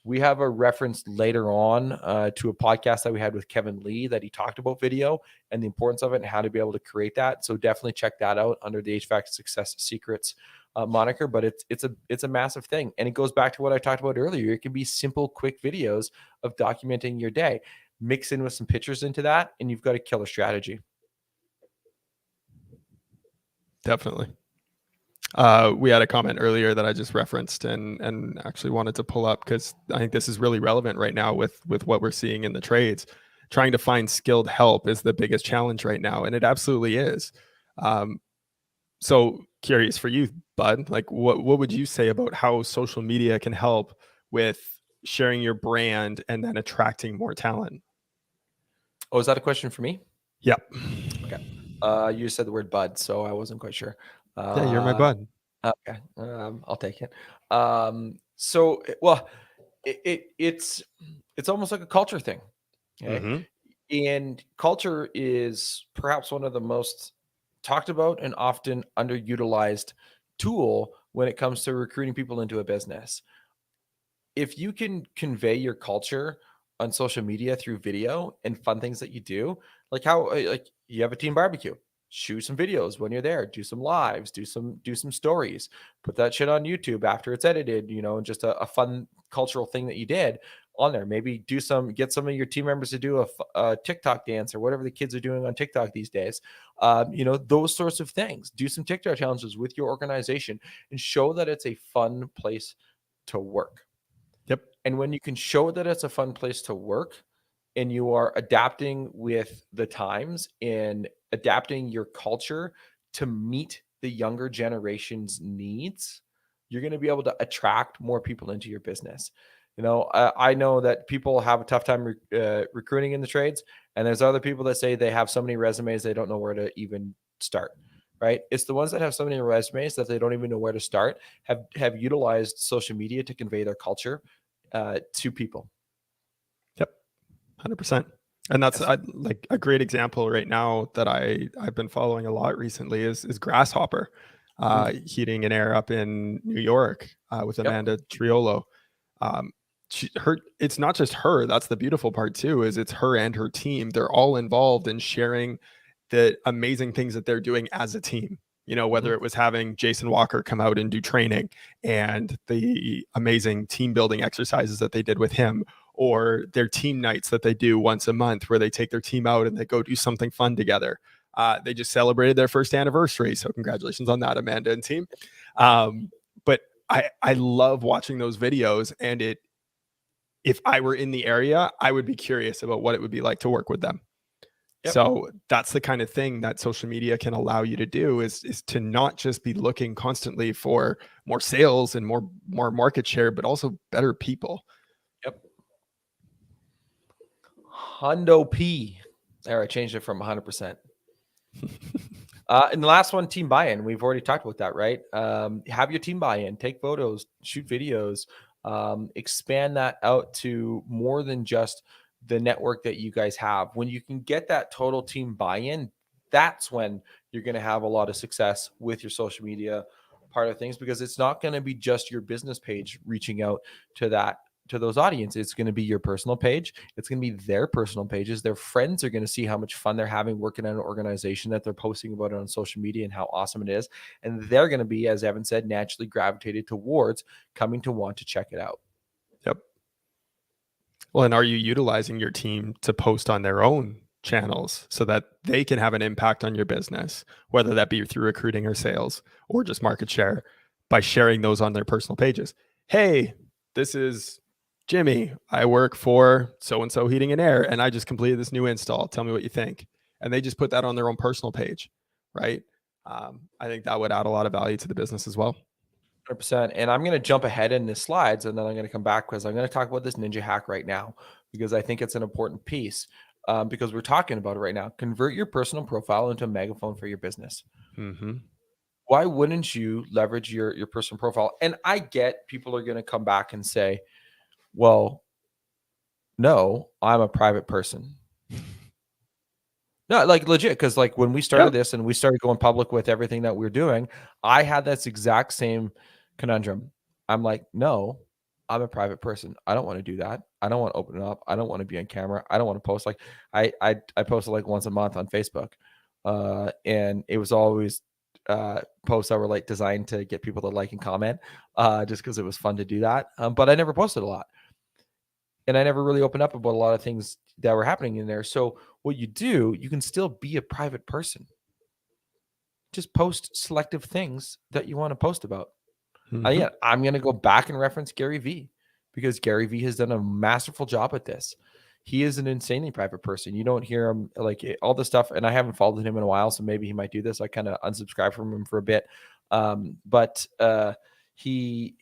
We have a reference later on to a podcast that we had with Kevin Lee that he talked about video and the importance of it and how to be able to create that. So definitely check that out under the HVAC Success Secrets moniker. But it's a massive thing, and it goes back to what I talked about earlier. It can be simple, quick videos of documenting your day. Mix in with some pictures into that, and you've got a killer strategy. Definitely. We had a comment earlier that I just referenced and actually wanted to pull up because I think this is really relevant right now with what we're seeing in the trades. Trying to find skilled help is the biggest challenge right now, and it absolutely is. So curious for you, Bud, like what would you say about how social media can help with sharing your brand and then attracting more talent? Oh, is that a question for me? Yep. Okay. You said the word bud, so I wasn't quite sure. Yeah, you're my bud. Okay. I'll take it. Well, it's almost like a culture thing. Okay. Mm-hmm. And culture is perhaps one of the most talked about and often underutilized tool when it comes to recruiting people into a business. If you can convey your culture on social media through video and fun things that you do, like how like you have a team barbecue, shoot some videos when you're there, do some lives, do some stories, put that shit on YouTube after it's edited, and just a fun cultural thing that you did on there. Maybe get some of your team members to do a TikTok dance or whatever the kids are doing on TikTok these days. Those sorts of things. Do some TikTok challenges with your organization and show that it's a fun place to work. Yep. And when you can show that it's a fun place to work and you are adapting with the times and adapting your culture to meet the younger generation's needs, you're going to be able to attract more people into your business. I know that people have a tough time recruiting in the trades, and there's other people that say they have so many resumes they don't know where to even start. Right? It's the ones that have so many resumes that they don't even know where to start have utilized social media to convey their culture to people. Yep, 100%. And that's like a great example right now that I've been following a lot recently is Grasshopper, Heating and Air up in New York with Amanda Triolo. It's not just her. That's the beautiful part too, is it's her and her team. They're all involved in sharing the amazing things that they're doing as a team. Whether it was having Jason Walker come out and do training and the amazing team building exercises that they did with him, or their team nights that they do once a month where they take their team out and they go do something fun together. They just celebrated their first anniversary. So congratulations on that, Amanda and team. But I love watching those videos, and if I were in the area, I would be curious about what it would be like to work with them. Yep. So that's the kind of thing that social media can allow you to do is to not just be looking constantly for more sales and more market share, but also better people. Yep. Hundo P. There, I changed it from 100%. And the last one, team buy-in. We've already talked about that, right? Have your team buy-in, take photos, shoot videos, expand that out to more than just the network that you guys have. When you can get that total team buy-in, that's when you're going to have a lot of success with your social media part of things, because it's not going to be just your business page reaching out to those audiences. It's going to be your personal page. It's going to be their personal pages. Their friends are going to see how much fun they're having working at an organization that they're posting about it on social media and how awesome it is. And they're going to be, as Evan said, naturally gravitated towards coming to want to check it out. Yep. Well, and are you utilizing your team to post on their own channels so that they can have an impact on your business, whether that be through recruiting or sales or just market share, by sharing those on their personal pages? Hey, this is Jimmy. I work for so-and-so Heating and Air, and I just completed this new install. Tell me what you think. And they just put that on their own personal page, right? I think that would add a lot of value to the business as well. 100%. And I'm going to jump ahead in the slides, and then I'm going to come back because I'm going to talk about this ninja hack right now, because I think it's an important piece, because we're talking about it right now. Convert your personal profile into a megaphone for your business. Mm-hmm. Why wouldn't you leverage your personal profile? And I get people are going to come back and say, well, no, I'm a private person. No, like legit, because like when we started this and we started going public with everything that we're doing, I had this exact same conundrum. I'm like, no, I'm a private person. I don't want to do that. I don't want to open it up. I don't want to be on camera. I don't want to post. Like I posted like once a month on Facebook, and it was always posts that were like designed to get people to like and comment, just because it was fun to do that. But I never posted a lot, and I never really opened up about a lot of things that were happening in there. So what you do, you can still be a private person. Just post selective things that you want to post about. Mm-hmm. Yeah, I'm going to go back and reference Gary Vee, because Gary Vee has done a masterful job at this. He is an insanely private person. You don't hear him like all the stuff, and I haven't followed him in a while, so maybe he might do this. I kind of unsubscribed from him for a bit, but he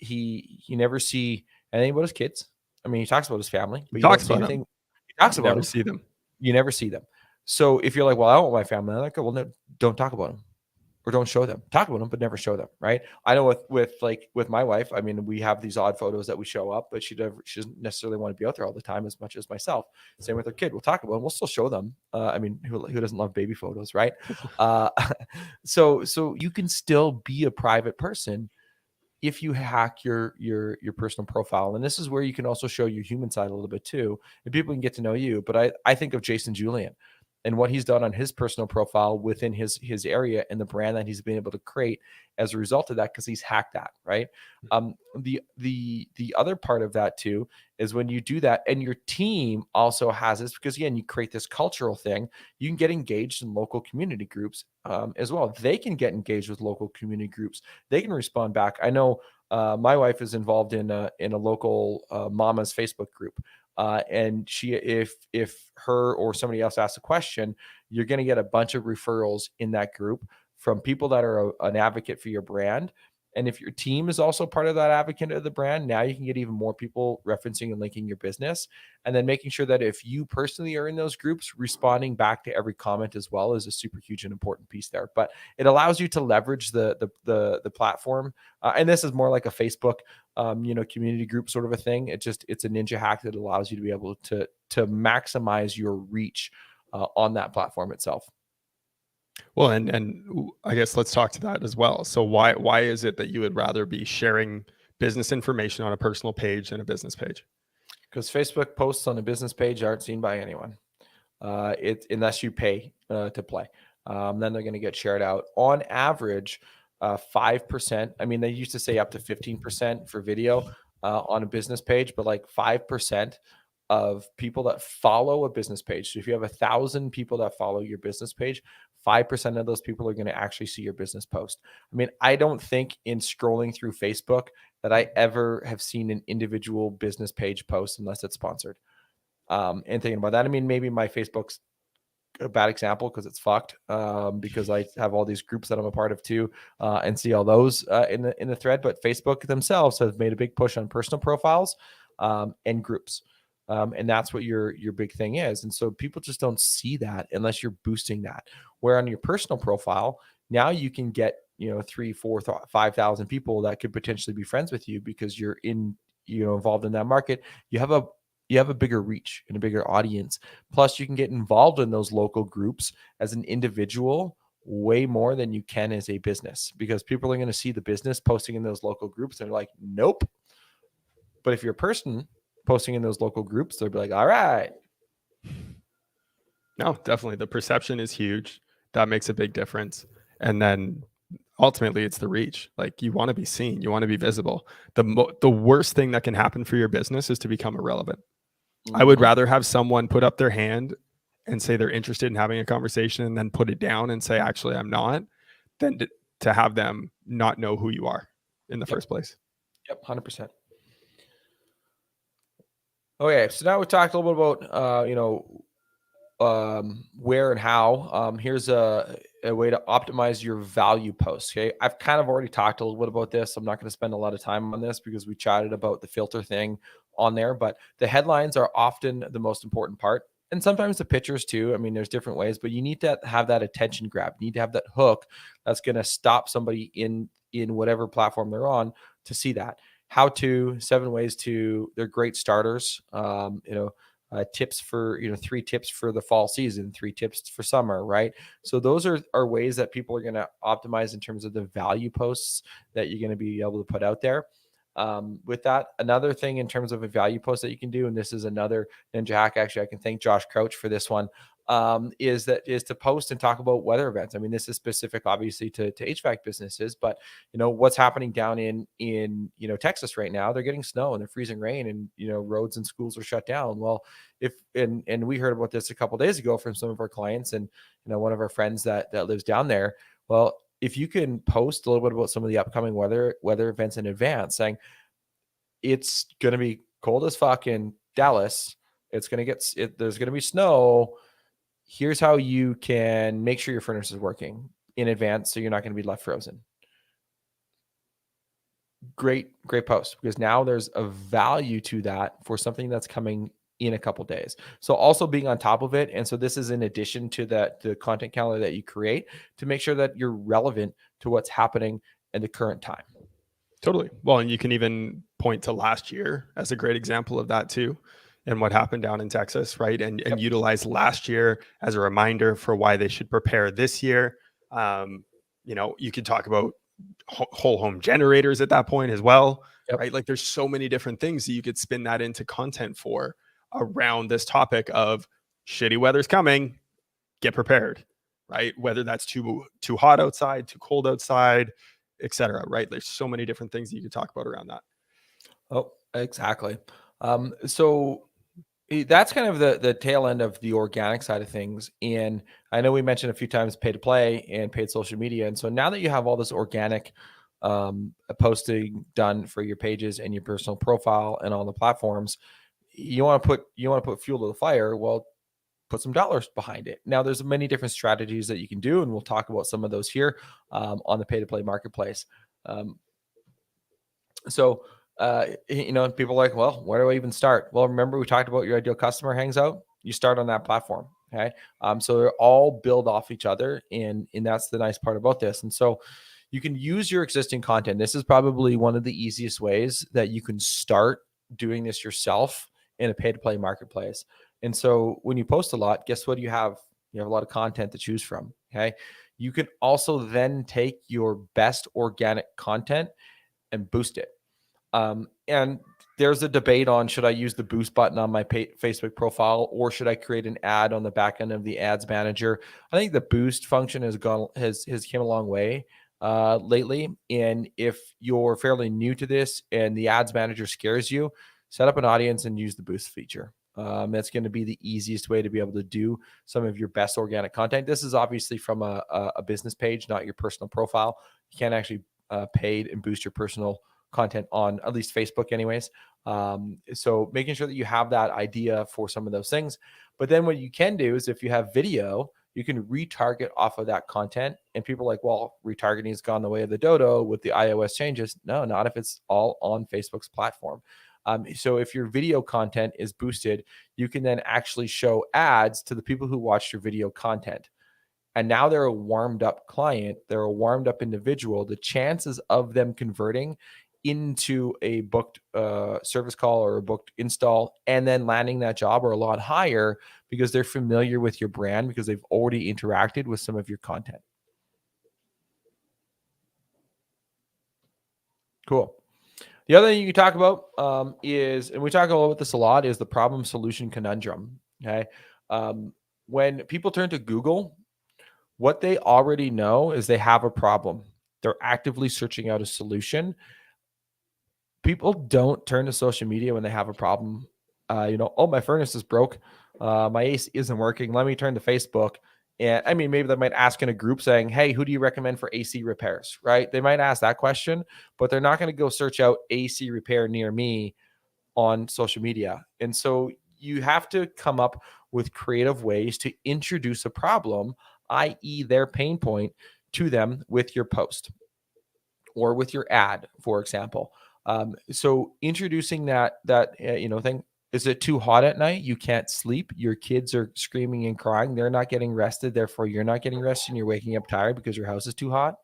never see anything about his kids. I mean, he talks about his family, but He talks about anything. He talks about never them. see them. You never see them. So if you're like, well, I don't want my family, I'm like, well, no, don't talk about them, or don't show them. Talk about them, but never show them. Right? I know with my wife, I mean, we have these odd photos that we show up, but she doesn't necessarily want to be out there all the time as much as myself. Same with her kid. We'll talk about them. We'll still show them. I mean, who doesn't love baby photos, right? So you can still be a private person if you hack your personal profile. And this is where you can also show your human side a little bit too, and people can get to know you. But I think of Jason Julian and what he's done on his personal profile within his area and the brand that he's been able to create as a result of that, because he's hacked that, right? The other part of that too is when you do that and your team also has this, because again, you create this cultural thing, you can get engaged in local community groups as well. They can get engaged with local community groups. They can respond back. I know my wife is involved in a local mama's Facebook group. And she, if her or somebody else asks a question, you're going to get a bunch of referrals in that group from people that are an advocate for your brand. And if your team is also part of that advocate of the brand, now you can get even more people referencing and linking your business. And then making sure that if you personally are in those groups, responding back to every comment as well is a super huge and important piece there. But it allows you to leverage the platform. And this is more like a Facebook community group sort of a thing. It's a ninja hack that allows you to be able to maximize your reach on that platform itself. Well, and I guess let's talk to that as well. So why is it that you would rather be sharing business information on a personal page than a business page? Because Facebook posts on a business page aren't seen by anyone. Unless you pay to play. Then they're going to get shared out. On average, 5%. I mean, they used to say up to 15% for video on a business page, but like 5% of people that follow a business page. So if you have 1,000 people that follow your business page, 5% of those people are going to actually see your business post. I mean, I don't think in scrolling through Facebook that I ever have seen an individual business page post unless it's sponsored. And thinking about that, I mean, maybe my Facebook's a bad example because it's fucked, because I have all these groups that I'm a part of too, and see all those in the thread. But Facebook themselves have made a big push on personal profiles and groups. And that's what your big thing is. And so people just don't see that unless you're boosting that. Where on your personal profile, now you can get 3, 4, 5,000 people that could potentially be friends with you because you're involved in that market. You have you have a bigger reach and a bigger audience. Plus, you can get involved in those local groups as an individual way more than you can as a business, because people are going to see the business posting in those local groups and they're like, nope. But if you're a person posting in those local groups, they'll be like, all right. No, definitely. The perception is huge. That makes a big difference. And then ultimately it's the reach. Like, you want to be seen, you want to be visible. The worst thing that can happen for your business is to become irrelevant. I would rather have someone put up their hand and say they're interested in having a conversation and then put it down and say, actually, I'm not, than to have them not know who you are in the first place. Yep, 100%. Okay, so now we talked a little bit about, where and how. Here's a way to optimize your value posts. Okay, I've kind of already talked a little bit about this. I'm not going to spend a lot of time on this because we chatted about the filter thing on there, but the headlines are often the most important part. And sometimes the pictures too. I mean, there's different ways, but you need to have that attention grab. You need to have that hook that's going to stop somebody in whatever platform they're on to see that. How to 7 ways to, they're great starters. Tips for, 3 tips for the fall season, 3 tips for summer, right? So those are ways that people are going to optimize in terms of the value posts that you're going to be able to put out there. With that, another thing in terms of a value post that you can do, and this is another ninja hack, actually, I can thank Josh Crouch for this one, is to post and talk about weather events. I mean, this is specific obviously to HVAC businesses, but what's happening down in Texas right now. They're getting snow and they're freezing rain, and roads and schools are shut down. Well, and we heard about this a couple of days ago from some of our clients, and one of our friends that lives down there. Well, if you can post a little bit about some of the upcoming weather events in advance, saying it's going to be cold as fuck in Dallas, it's going to there's going to be snow. Here's how you can make sure your furnace is working in advance so you're not going to be left frozen. Great post, because now there's a value to that for something that's coming in a couple days. So also being on top of it. And so this is in addition to the content calendar that you create to make sure that you're relevant to what's happening in the current time. Totally. Well, and you can even point to last year as a great example of that too, and what happened down in Texas, right? And utilize last year as a reminder for why they should prepare this year. You could talk about whole home generators at that point as well, right? Like, there's so many different things that you could spin that into content for around this topic of shitty weather's coming, get prepared, right? Whether that's too hot outside, too cold outside, etc. Right? There's so many different things that you could talk about around that. Oh, exactly. So that's kind of the tail end of the organic side of things. And I know we mentioned a few times pay to play and paid social media. And so now that you have all this organic posting done for your pages and your personal profile and on the platforms, you want to put fuel to the fire. Well, put some dollars behind it. Now, there's many different strategies that you can do, and we'll talk about some of those here on the pay to play marketplace. People are like, well, where do I even start? Well, remember we talked about your ideal customer hangs out. You start on that platform. Okay. So they're all build off each other. And that's the nice part about this. And so you can use your existing content. This is probably one of the easiest ways that you can start doing this yourself in a pay to play marketplace. And so when you post a lot, guess what you have? You have a lot of content to choose from. Okay. You can also then take your best organic content and boost it. And there's a debate on, should I use the boost button on my Facebook profile, or should I create an ad on the back end of the ads manager? I think the boost function has came a long way lately. And if you're fairly new to this and the ads manager scares you, set up an audience and use the boost feature. That's going to be the easiest way to be able to do some of your best organic content. This is obviously from a business page, not your personal profile. You can't actually paid and boost your personal content on at least Facebook anyways. So making sure that you have that idea for some of those things. But then what you can do is, if you have video, you can retarget off of that content. And people are like, well, retargeting has gone the way of the dodo with the iOS changes. No, not if it's all on Facebook's platform. So if your video content is boosted, you can then actually show ads to the people who watched your video content. And now they're a warmed up client. They're a warmed up individual. The chances of them converting into a booked service call or a booked install, and then landing that job are a lot higher because they're familiar with your brand, because they've already interacted with some of your content. Cool. The other thing you can talk about is, and we talk about this a lot, is the problem solution conundrum. Okay. When people turn to Google, what they already know is they have a problem. They're actively searching out a solution. People don't turn to social media when they have a problem. Oh, my furnace is broke. My AC isn't working. Let me turn to Facebook. And I mean, maybe they might ask in a group saying, hey, who do you recommend for AC repairs? Right? They might ask that question, but they're not going to go search out AC repair near me on social media. And so you have to come up with creative ways to introduce a problem, i.e., their pain point, to them with your post or with your ad, for example. So introducing that thing. Is it too hot at night? You can't sleep. Your kids are screaming and crying. They're not getting rested. Therefore, you're not getting rested and you're waking up tired because your house is too hot.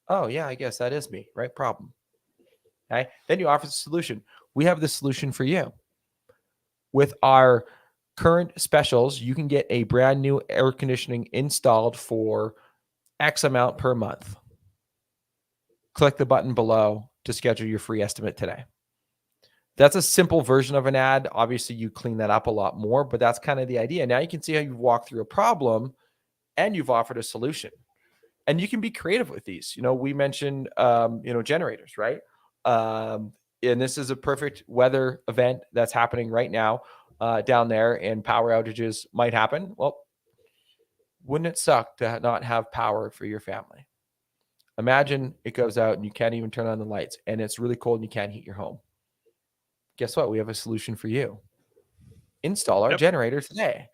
Oh, yeah, I guess that is me, right? Problem. Okay. Then you offer the solution. We have the solution for you. With our current specials, you can get a brand new air conditioning installed for X amount per month. Click the button below to schedule your free estimate today. That's a simple version of an ad. Obviously, you clean that up a lot more, but that's kind of the idea. Now you can see how you've walked through a problem and you've offered a solution. And you can be creative with these. We mentioned, generators, right? And this is a perfect weather event that's happening right now down there, and power outages might happen. Well, wouldn't it suck to not have power for your family? Imagine it goes out and you can't even turn on the lights, and it's really cold and you can't heat your home. Guess what? We have a solution for you. Install our generator today.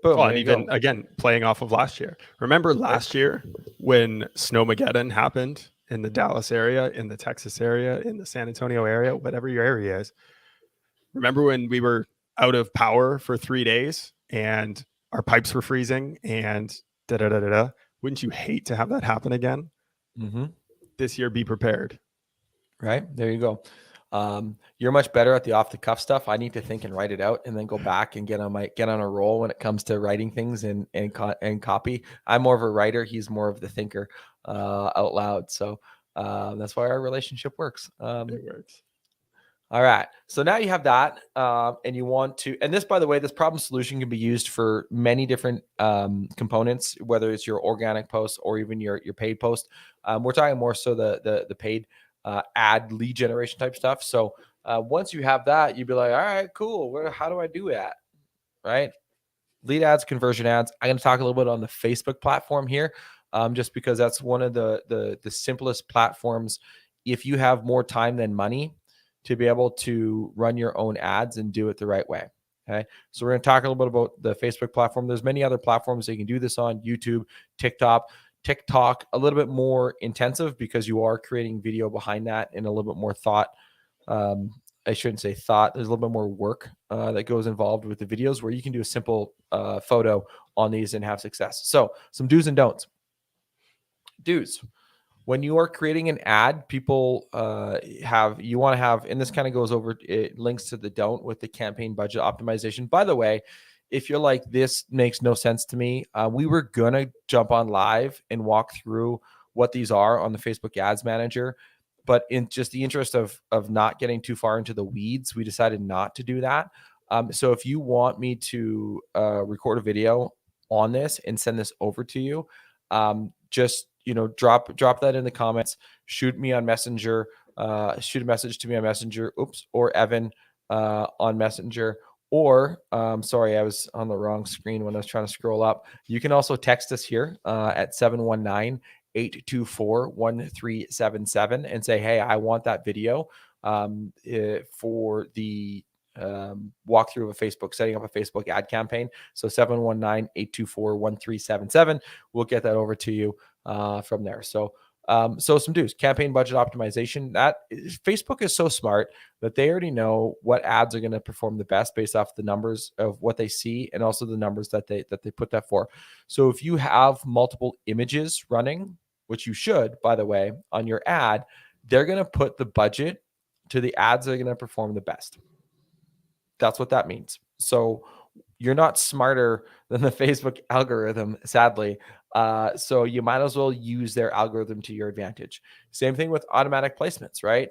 Boom. Well, and even again, playing off of last year. Remember last year when Snowmageddon happened in the Dallas area, in the Texas area, in the San Antonio area, whatever your area is. Remember when we were out of power for 3 days and our pipes were freezing and da-da-da-da-da? Wouldn't you hate to have that happen again? Mm-hmm. This year, be prepared. Right. There you go. You're much better at the off the cuff stuff. I need to think and write it out and then go back and get on a roll when it comes to writing things and copy. I'm more of a writer. He's more of the thinker out loud. So that's why our relationship works. It works. All right. So now you have that, and you want to, and this, by the way, this problem solution can be used for many different components, whether it's your organic post or even your paid post. We're talking more so the paid ad lead generation type stuff. So once you have that, you'd be like, all right, cool. How do I do that? Right. Lead ads, conversion ads. I'm going to talk a little bit on the Facebook platform here, just because that's one of the simplest platforms. If you have more time than money to be able to run your own ads and do it the right way. Okay. So we're going to talk a little bit about the Facebook platform. There's many other platforms that you can do this on: YouTube, TikTok, a little bit more intensive because you are creating video behind that and a little bit more thought. I shouldn't say thought. There's a little bit more work that goes involved with the videos, where you can do a simple photo on these and have success. So some do's and don'ts. Do's. When you are creating an ad, people you want to have, and this kind of goes over, it links to the don't with the campaign budget optimization. By the way, if you're like, this makes no sense to me, we were going to jump on live and walk through what these are on the Facebook Ads Manager. But in just the interest of not getting too far into the weeds, we decided not to do that. So if you want me to record a video on this and send this over to you, just drop that in the comments, shoot me on Messenger, shoot a message to me on Messenger, or Evan on Messenger, or sorry, I was on the wrong screen when I was trying to scroll up. You can also text us here at 719-824-1377 and say, hey, I want that video for the walkthrough of a Facebook, setting up a Facebook ad campaign. So 719-824-1377. We'll get that over to you from there. So some do's: campaign budget optimization. That Facebook is so smart that they already know what ads are going to perform the best based off the numbers of what they see, and also the numbers that they put that for. So if you have multiple images running, which you should, by the way, on your ad, they're going to put the budget to the ads that are going to perform the best. That's what that means. So you're not smarter than the Facebook algorithm, sadly. So you might as well use their algorithm to your advantage. Same thing with automatic placements, right?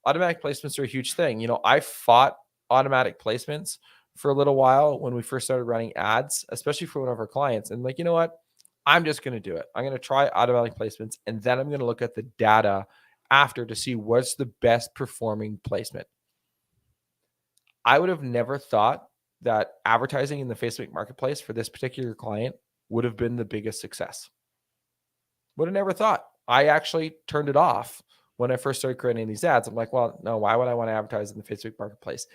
Automatic placements are a huge thing. You know, I fought automatic placements for a little while when we first started running ads, especially for one of our clients. And like, you know what? I'm just going to do it. I'm going to try automatic placements, and then I'm going to look at the data after to see what's the best performing placement. I would have never thought that advertising in the Facebook marketplace for this particular client would have been the biggest success. Would have never thought. I actually turned it off when I first started creating these ads. I'm like, well, no, why would I want to advertise in the Facebook marketplace?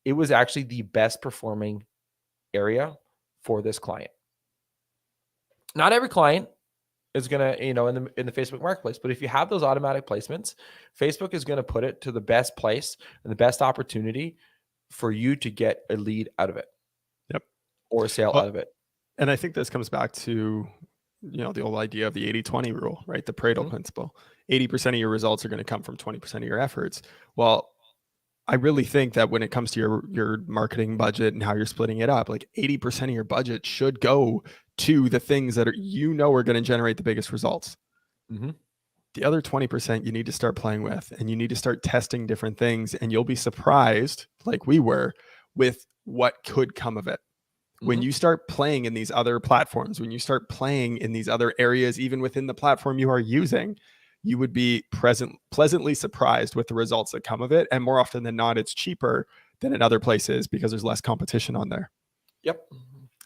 It was actually the best performing area for this client. Not every client is going to, you know, in the Facebook marketplace, but if you have those automatic placements, Facebook is going to put it to the best place and the best opportunity for you to get a lead out of it. Yep. Or a sale out of it. And I think this comes back to, you know, the old idea of the 80-20 rule, right? The Pareto principle. 80% of your results are going to come from 20% of your efforts. Well, I really think that when it comes to your marketing budget and how you're splitting it up, like 80% of your budget should go to the things that are, you know, are going to generate the biggest results. The other 20% you need to start playing with, and you need to start testing different things, and you'll be surprised, like we were, with what could come of it. When you start playing in these other platforms, when you start playing in these other areas, even within the platform you are using, you would be pleasantly surprised with the results that come of it. And more often than not, it's cheaper than in other places because there's less competition on there. Yep,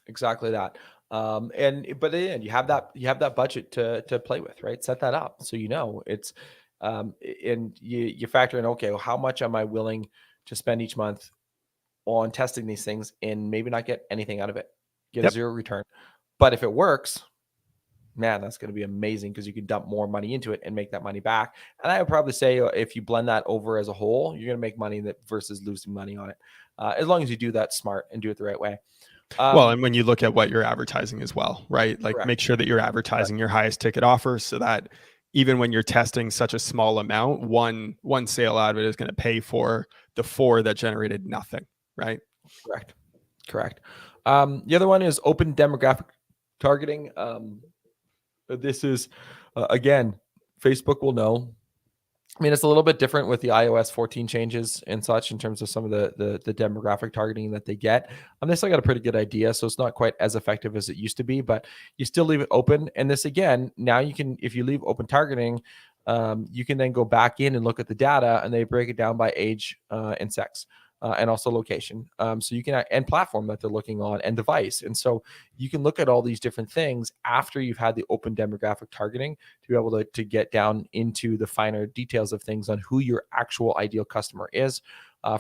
exactly that. But again, you have that budget to play with, right? Set that up so you know it's, and you factor in, okay, well, how much am I willing to spend each month on testing these things and maybe not get anything out of it, get a zero return. But if it works, man, that's going to be amazing because you can dump more money into it and make that money back. And I would probably say if you blend that over as a whole, you're going to make money versus losing money on it, as long as you do that smart and do it the right way. Well, and when you look at what you're advertising as well, right? Like make sure that you're advertising your highest ticket offers so that even when you're testing such a small amount, one sale out of it is going to pay for the 4 that generated nothing, right? Correct. The other one is open demographic targeting. This is, again, Facebook will know. I mean, it's a little bit different with the iOS 14 changes and such in terms of some of the demographic targeting that they get. They still got a pretty good idea, so it's not quite as effective as it used to be, but you still leave it open. And this, again, now you can, if you leave open targeting, you can then go back in and look at the data, and they break it down by age and sex. And also location. So you can, and platform that they're looking on, and device. And so you can look at all these different things after you've had the open demographic targeting to be able to get down into the finer details of things on who your actual ideal customer is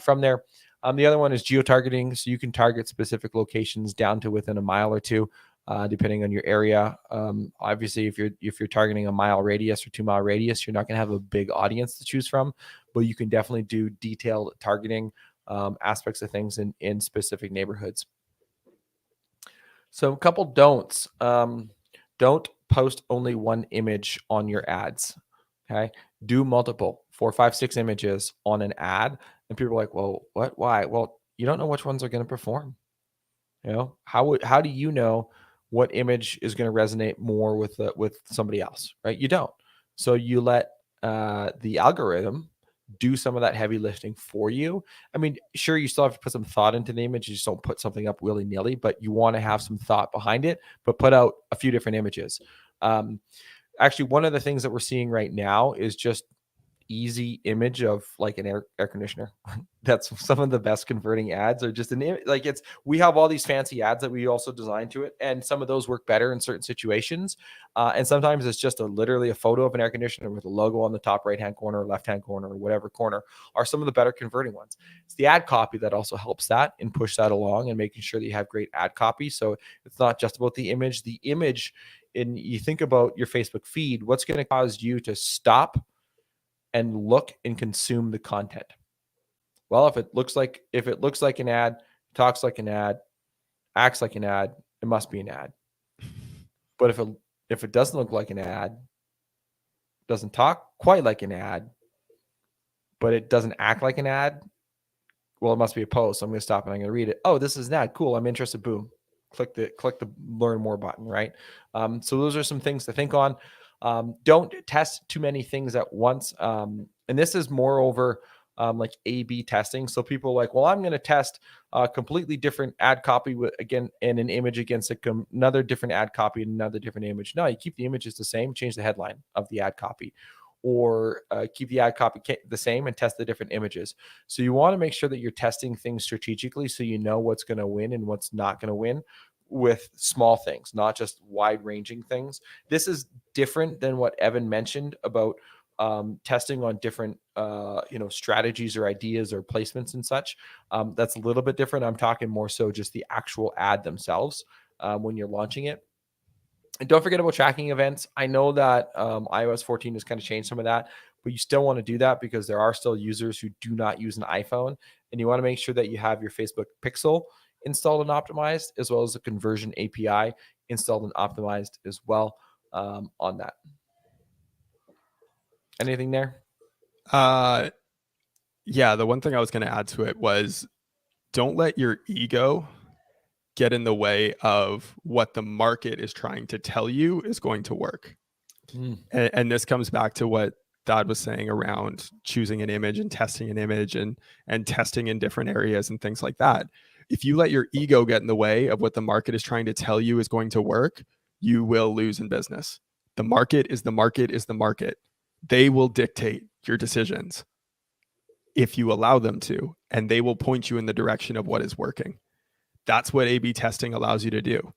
from there. The other one is geo-targeting. So you can target specific locations down to within a mile or two, depending on your area. Obviously, if you're targeting a mile radius or 2 mile radius, you're not going to have a big audience to choose from, but you can definitely do detailed targeting aspects of things in specific neighborhoods. So a couple don'ts. Don't post only one image on your ads. Okay. Do multiple, 4, 5, 6 images on an ad. And people are like, well, what, why? Well, you don't know which ones are going to perform. You know, how do you know what image is going to resonate more with somebody else, right? You don't. So you let the algorithm do some of that heavy lifting for you. I mean, sure, you still have to put some thought into the image. You just don't put something up willy-nilly, but you want to have some thought behind it, but put out a few different images. Actually, one of the things that we're seeing right now is just easy image of like an air conditioner. That's some of the best converting ads, are just we have all these fancy ads that we also design to it, and some of those work better in certain situations, and sometimes it's just literally a photo of an air conditioner with a logo on the top right hand corner or left hand corner or whatever corner are some of the better converting ones. It's the ad copy that also helps that and push that along, and making sure that you have great ad copy. So it's not just about the image. And you think about your Facebook feed, what's going to cause you to stop and look and consume the content? Well, if it looks like an ad, talks like an ad, acts like an ad, it must be an ad. But if it doesn't look like an ad, doesn't talk quite like an ad, but it doesn't act like an ad. Well, it must be a post. So I'm going to stop and I'm going to read it. Oh, this is an ad. Cool. I'm interested. Boom. Click the learn more button, right? So those are some things to think on. Don't test too many things at once. And this is moreover like A/B testing. So people are like, well, I'm going to test a completely different ad copy with, again, and an image against another different ad copy and another different image. No, you keep the images the same, change the headline of the ad copy, or keep the ad copy the same and test the different images. So you want to make sure that you're testing things strategically so you know what's going to win and what's not going to win with small things, not just wide ranging things. This is different than what Evan mentioned about testing on different strategies or ideas or placements and such. That's a little bit different. I'm talking more so just the actual ad themselves when you're launching it. And don't forget about tracking events. I know that iOS 14 has kind of changed some of that, but you still want to do that because there are still users who do not use an iPhone, and you want to make sure that you have your Facebook Pixel installed and optimized, as well as the conversion API installed and optimized as well on that. Anything there? Yeah, the one thing I was going to add to it was don't let your ego get in the way of what the market is trying to tell you is going to work. And this comes back to what Dad was saying around choosing an image and testing an image and testing in different areas and things like that. If you let your ego get in the way of what the market is trying to tell you is going to work, you will lose in business. The market is the market is the market. They will dictate your decisions if you allow them to, and they will point you in the direction of what is working. That's what A/B testing allows you to do,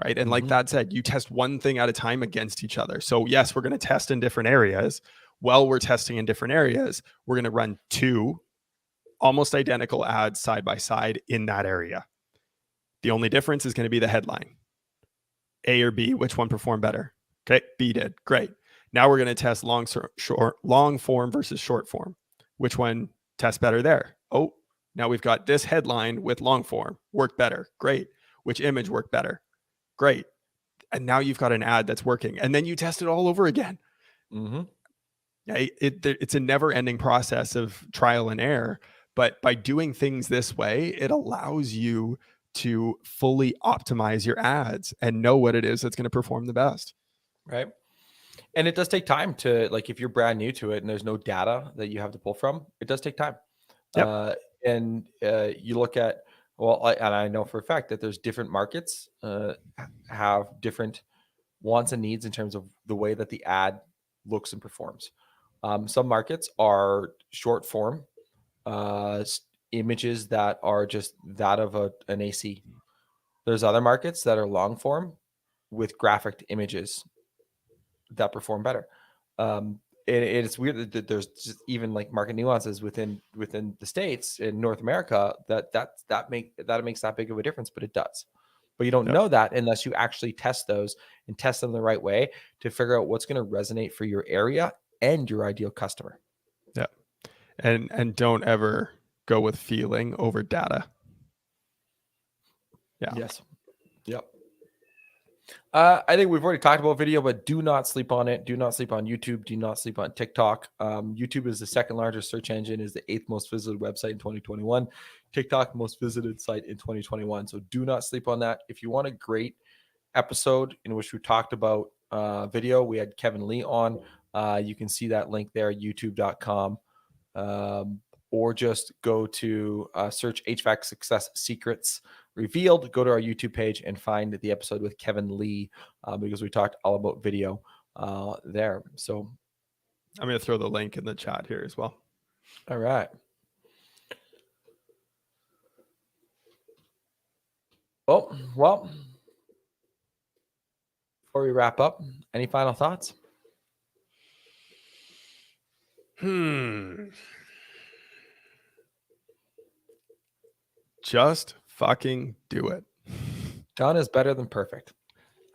right? And like Dad said, you test one thing at a time against each other. So yes, we're going to test in different areas. While we're testing in different areas, we're going to run 2 almost identical ads side by side in that area. The only difference is going to be the headline. A or B, which one performed better? Okay, B did. Great. Now we're going to test long form versus short form. Which one tests better there? Oh, now we've got this headline with long form. Worked better. Great. Which image worked better? Great. And now you've got an ad that's working. And then you test it all over again. Yeah, it's a never-ending process of trial and error. But by doing things this way, it allows you to fully optimize your ads and know what it is that's going to perform the best. Right. And it does take time to, like, if you're brand new to it and there's no data that you have to pull from, it does take time. Yep. You look at, and I know for a fact that there's different markets have different wants and needs in terms of the way that the ad looks and performs. Some markets are short form images that are just that of an AC. There's other markets that are long form with graphic images that perform better. It's weird that there's just even like market nuances within the States in North America that makes that big of a difference, but it does. But you don't know that unless you actually test those and test them the right way to figure out what's going to resonate for your area and your ideal customer. Yeah. And don't ever go with feeling over data. Yeah. Yes. Yep. I think we've already talked about video, but do not sleep on it. Do not sleep on YouTube. Do not sleep on TikTok. YouTube is the second largest search engine, is the 8th most visited website in 2021. TikTok, most visited site in 2021. So do not sleep on that. If you want a great episode in which we talked about video, we had Kevin Lee on. You can see that link there, youtube.com. Or just go to search HVAC Success Secrets Revealed. Go to our YouTube page and find the episode with Kevin Lee because we talked all about video there. So I'm going to throw the link in the chat here as well. All right. Oh, well, before we wrap up, any final thoughts? Just fucking do it. Done is better than perfect.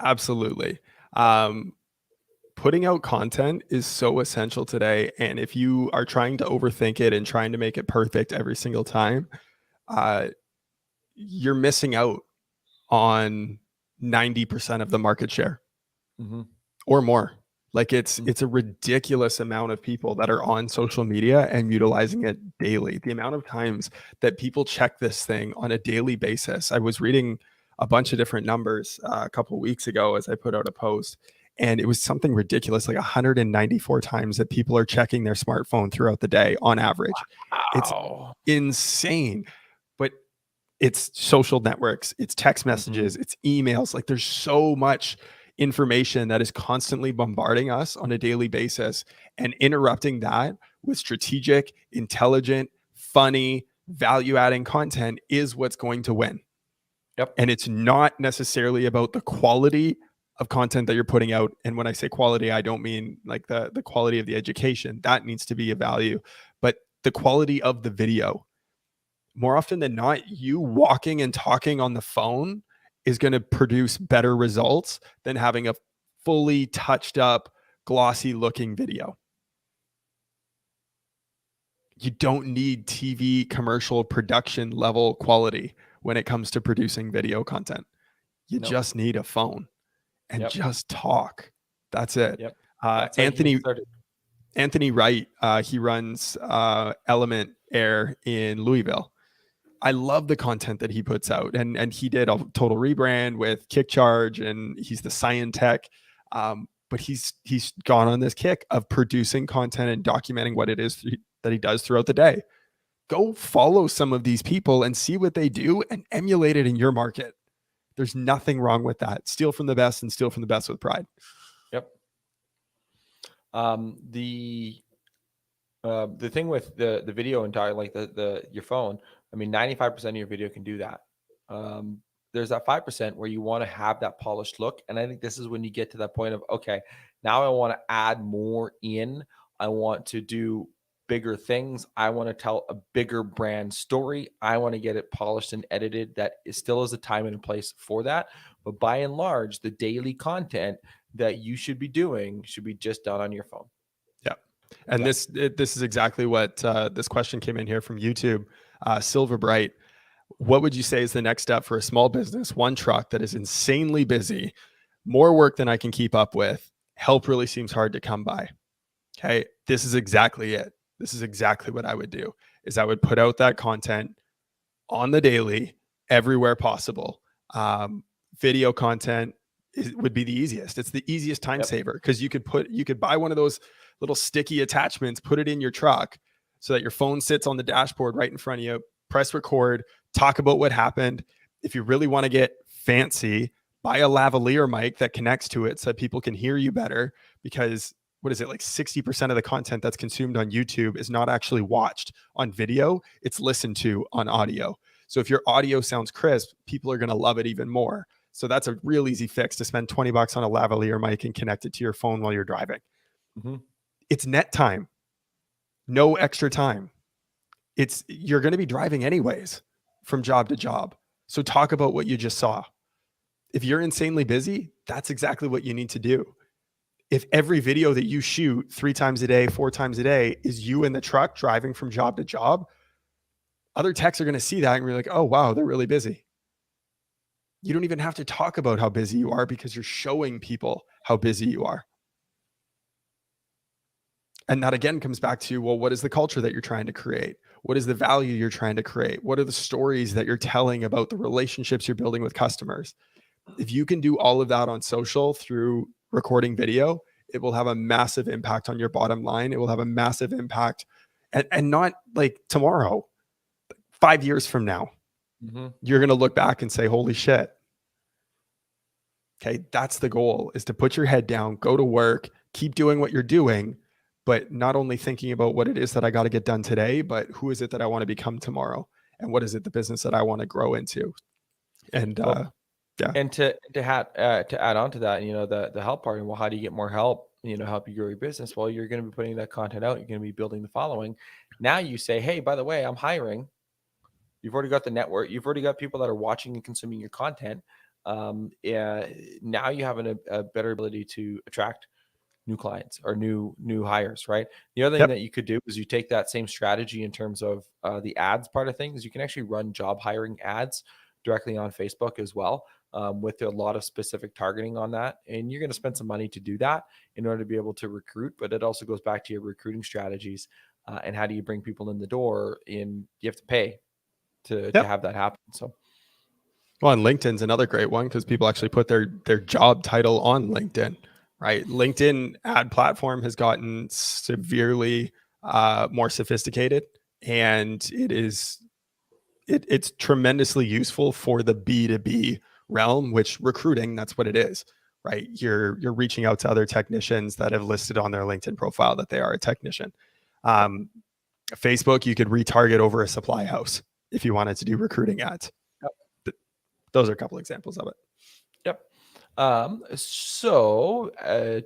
Absolutely. Putting out content is so essential today. And if you are trying to overthink it and trying to make it perfect every single time, you're missing out on 90% of the market share or more. Like it's a ridiculous amount of people that are on social media and utilizing it daily. The amount of times that people check this thing on a daily basis. I was reading a bunch of different numbers a couple of weeks ago as I put out a post, and it was something ridiculous, like 194 times that people are checking their smartphone throughout the day on average. It's Wow. insane. But it's social networks, it's text messages, it's emails. Like there's so much information that is constantly bombarding us on a daily basis, and interrupting that with strategic, intelligent, funny, value adding content is what's going to win. Yep. And it's not necessarily about the quality of content that you're putting out. And when I say quality, I don't mean like the quality of the education. That needs to be a value, but the quality of the video. More often than not, you walking and talking on the phone is going to produce better results than having a fully touched up, glossy looking video. You don't need TV commercial production level quality when it comes to producing video content. You just need a phone and just talk. That's it. Yep. That's how you get started. Anthony Wright, he runs Element Air in Louisville. I love the content that he puts out, and he did a total rebrand with Kick Charge, and he's the Scientech. But he's gone on this kick of producing content and documenting what it is that he does throughout the day. Go follow some of these people and see what they do and emulate it in your market. There's nothing wrong with that. Steal from the best and steal from the best with pride. Yep. The thing with the video and like your phone, I mean, 95% of your video can do that. There's that 5% where you want to have that polished look. And I think this is when you get to that point of, okay, now I want to add more in. I want to do bigger things. I want to tell a bigger brand story. I want to get it polished and edited. That is still is a time and a place for that. But by and large, the daily content that you should be doing should be just done on your phone. Yeah. And this is exactly what this question came in here from YouTube. Silver Bright, what would you say is the next step for a small business? One truck that is insanely busy, more work than I can keep up with. Help really seems hard to come by. Okay. This is exactly it. This is exactly what I would do is I would put out that content on the daily everywhere possible. Video content would be the easiest. It's the easiest time saver because you could buy one of those little sticky attachments, put it in your truck so that your phone sits on the dashboard right in front of you, press record, talk about what happened. If you really want to get fancy, buy a lavalier mic that connects to it so that people can hear you better, because what is it, like 60% of the content that's consumed on YouTube is not actually watched on video, it's listened to on audio. So if your audio sounds crisp, people are going to love it even more. So that's a real easy fix to spend $20 on a lavalier mic and connect it to your phone while you're driving. It's net time, no extra time. You're going to be driving anyways from job to job. So talk about what you just saw. If you're insanely busy, that's exactly what you need to do. If every video that you shoot 3 times a day, 4 times a day is you in the truck driving from job to job, other techs are going to see that and be like, oh, wow, they're really busy. You don't even have to talk about how busy you are because you're showing people how busy you are. And that again comes back to, well, what is the culture that you're trying to create? What is the value you're trying to create? What are the stories that you're telling about the relationships you're building with customers? If you can do all of that on social through recording video, it will have a massive impact on your bottom line. It will have a massive impact, and not like tomorrow, 5 years from now, you're going to look back and say, holy shit. Okay. That's the goal, is to put your head down, go to work, keep doing what you're doing, but not only thinking about what it is that I got to get done today, but who is it that I want to become tomorrow? And what is it, the business that I want to grow into? And, And to add on to that, the help part, and well, how do you get more help, help you grow your business? Well, you're going to be putting that content out. You're going to be building the following. Now you say, hey, by the way, I'm hiring. You've already got the network. You've already got people that are watching and consuming your content. Now you have a better ability to attract new clients or new hires, right? The other thing that you could do is you take that same strategy in terms of the ads part of things. You can actually run job hiring ads directly on Facebook as well. with a lot of specific targeting on that. And you're going to spend some money to do that in order to be able to recruit. But it also goes back to your recruiting strategies and how do you bring people in the door. And you have to pay to have that happen. So. Well, and LinkedIn's another great one because people actually put their job title on LinkedIn, right? LinkedIn ad platform has gotten severely more sophisticated, and it's tremendously useful for the B2B realm, which recruiting, that's what it is, right? You're reaching out to other technicians that have listed on their LinkedIn profile that they are a technician. Facebook, you could retarget over a supply house if you wanted to do recruiting ads. Those are a couple examples of it. Yep. So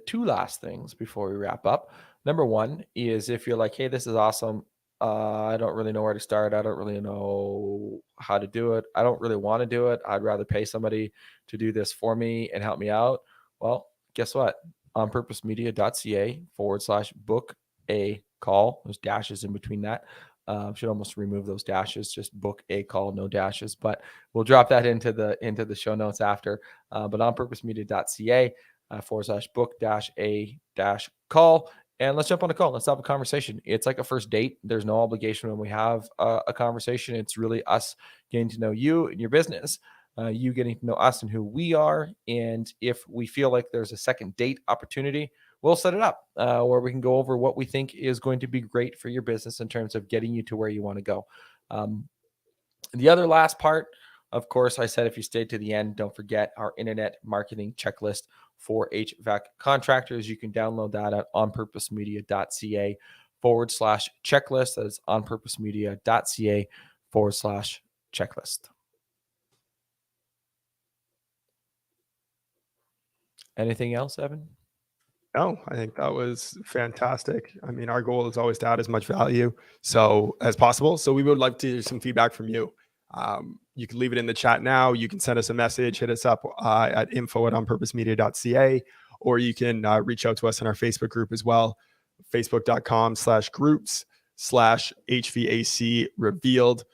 two last things before we wrap up. Number one is if you're like, hey, this is awesome. I don't really know where to start. I don't really know how to do it. I don't really want to do it. I'd rather pay somebody to do this for me and help me out. Well, guess what? onpurposemedia.ca/book a call. There's dashes in between that. Should almost remove those dashes, just book a call, no dashes, but we'll drop that into the show notes after. But onpurposemedia.ca /book-a-call. And let's jump on a call. Let's have a conversation. It's like a first date. There's no obligation when we have a conversation. It's really us getting to know you and your business, you getting to know us and who we are. And if we feel like there's a second date opportunity, we'll set it up where we can go over what we think is going to be great for your business in terms of getting you to where you want to go. The other last part, of course, I said if you stayed to the end, don't forget our internet marketing checklist for HVAC contractors. You can download that at onpurposemedia.ca /checklist. That is onpurposemedia.ca /checklist. Anything else, Evan? No, I think that was fantastic. I mean, our goal is always to add as much value as possible. So we would love to hear some feedback from you. You can leave it in the chat now. You can send us a message, hit us up at info@onpurposemedia.ca, or you can reach out to us in our Facebook group as well, facebook.com/groups/HVAC revealed.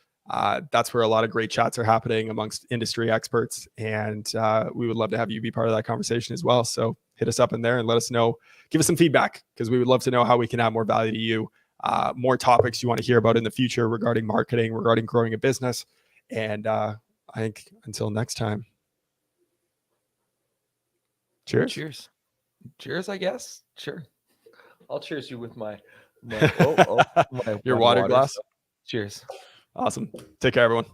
That's where a lot of great chats are happening amongst industry experts. And we would love to have you be part of that conversation as well. So hit us up in there and let us know, give us some feedback, because we would love to know how we can add more value to you, more topics you want to hear about in the future regarding marketing, regarding growing a business. And I think until next time, cheers. Cheers, I guess. Sure. I'll cheers you with my your water glass. Cheers. Awesome. Take care, everyone.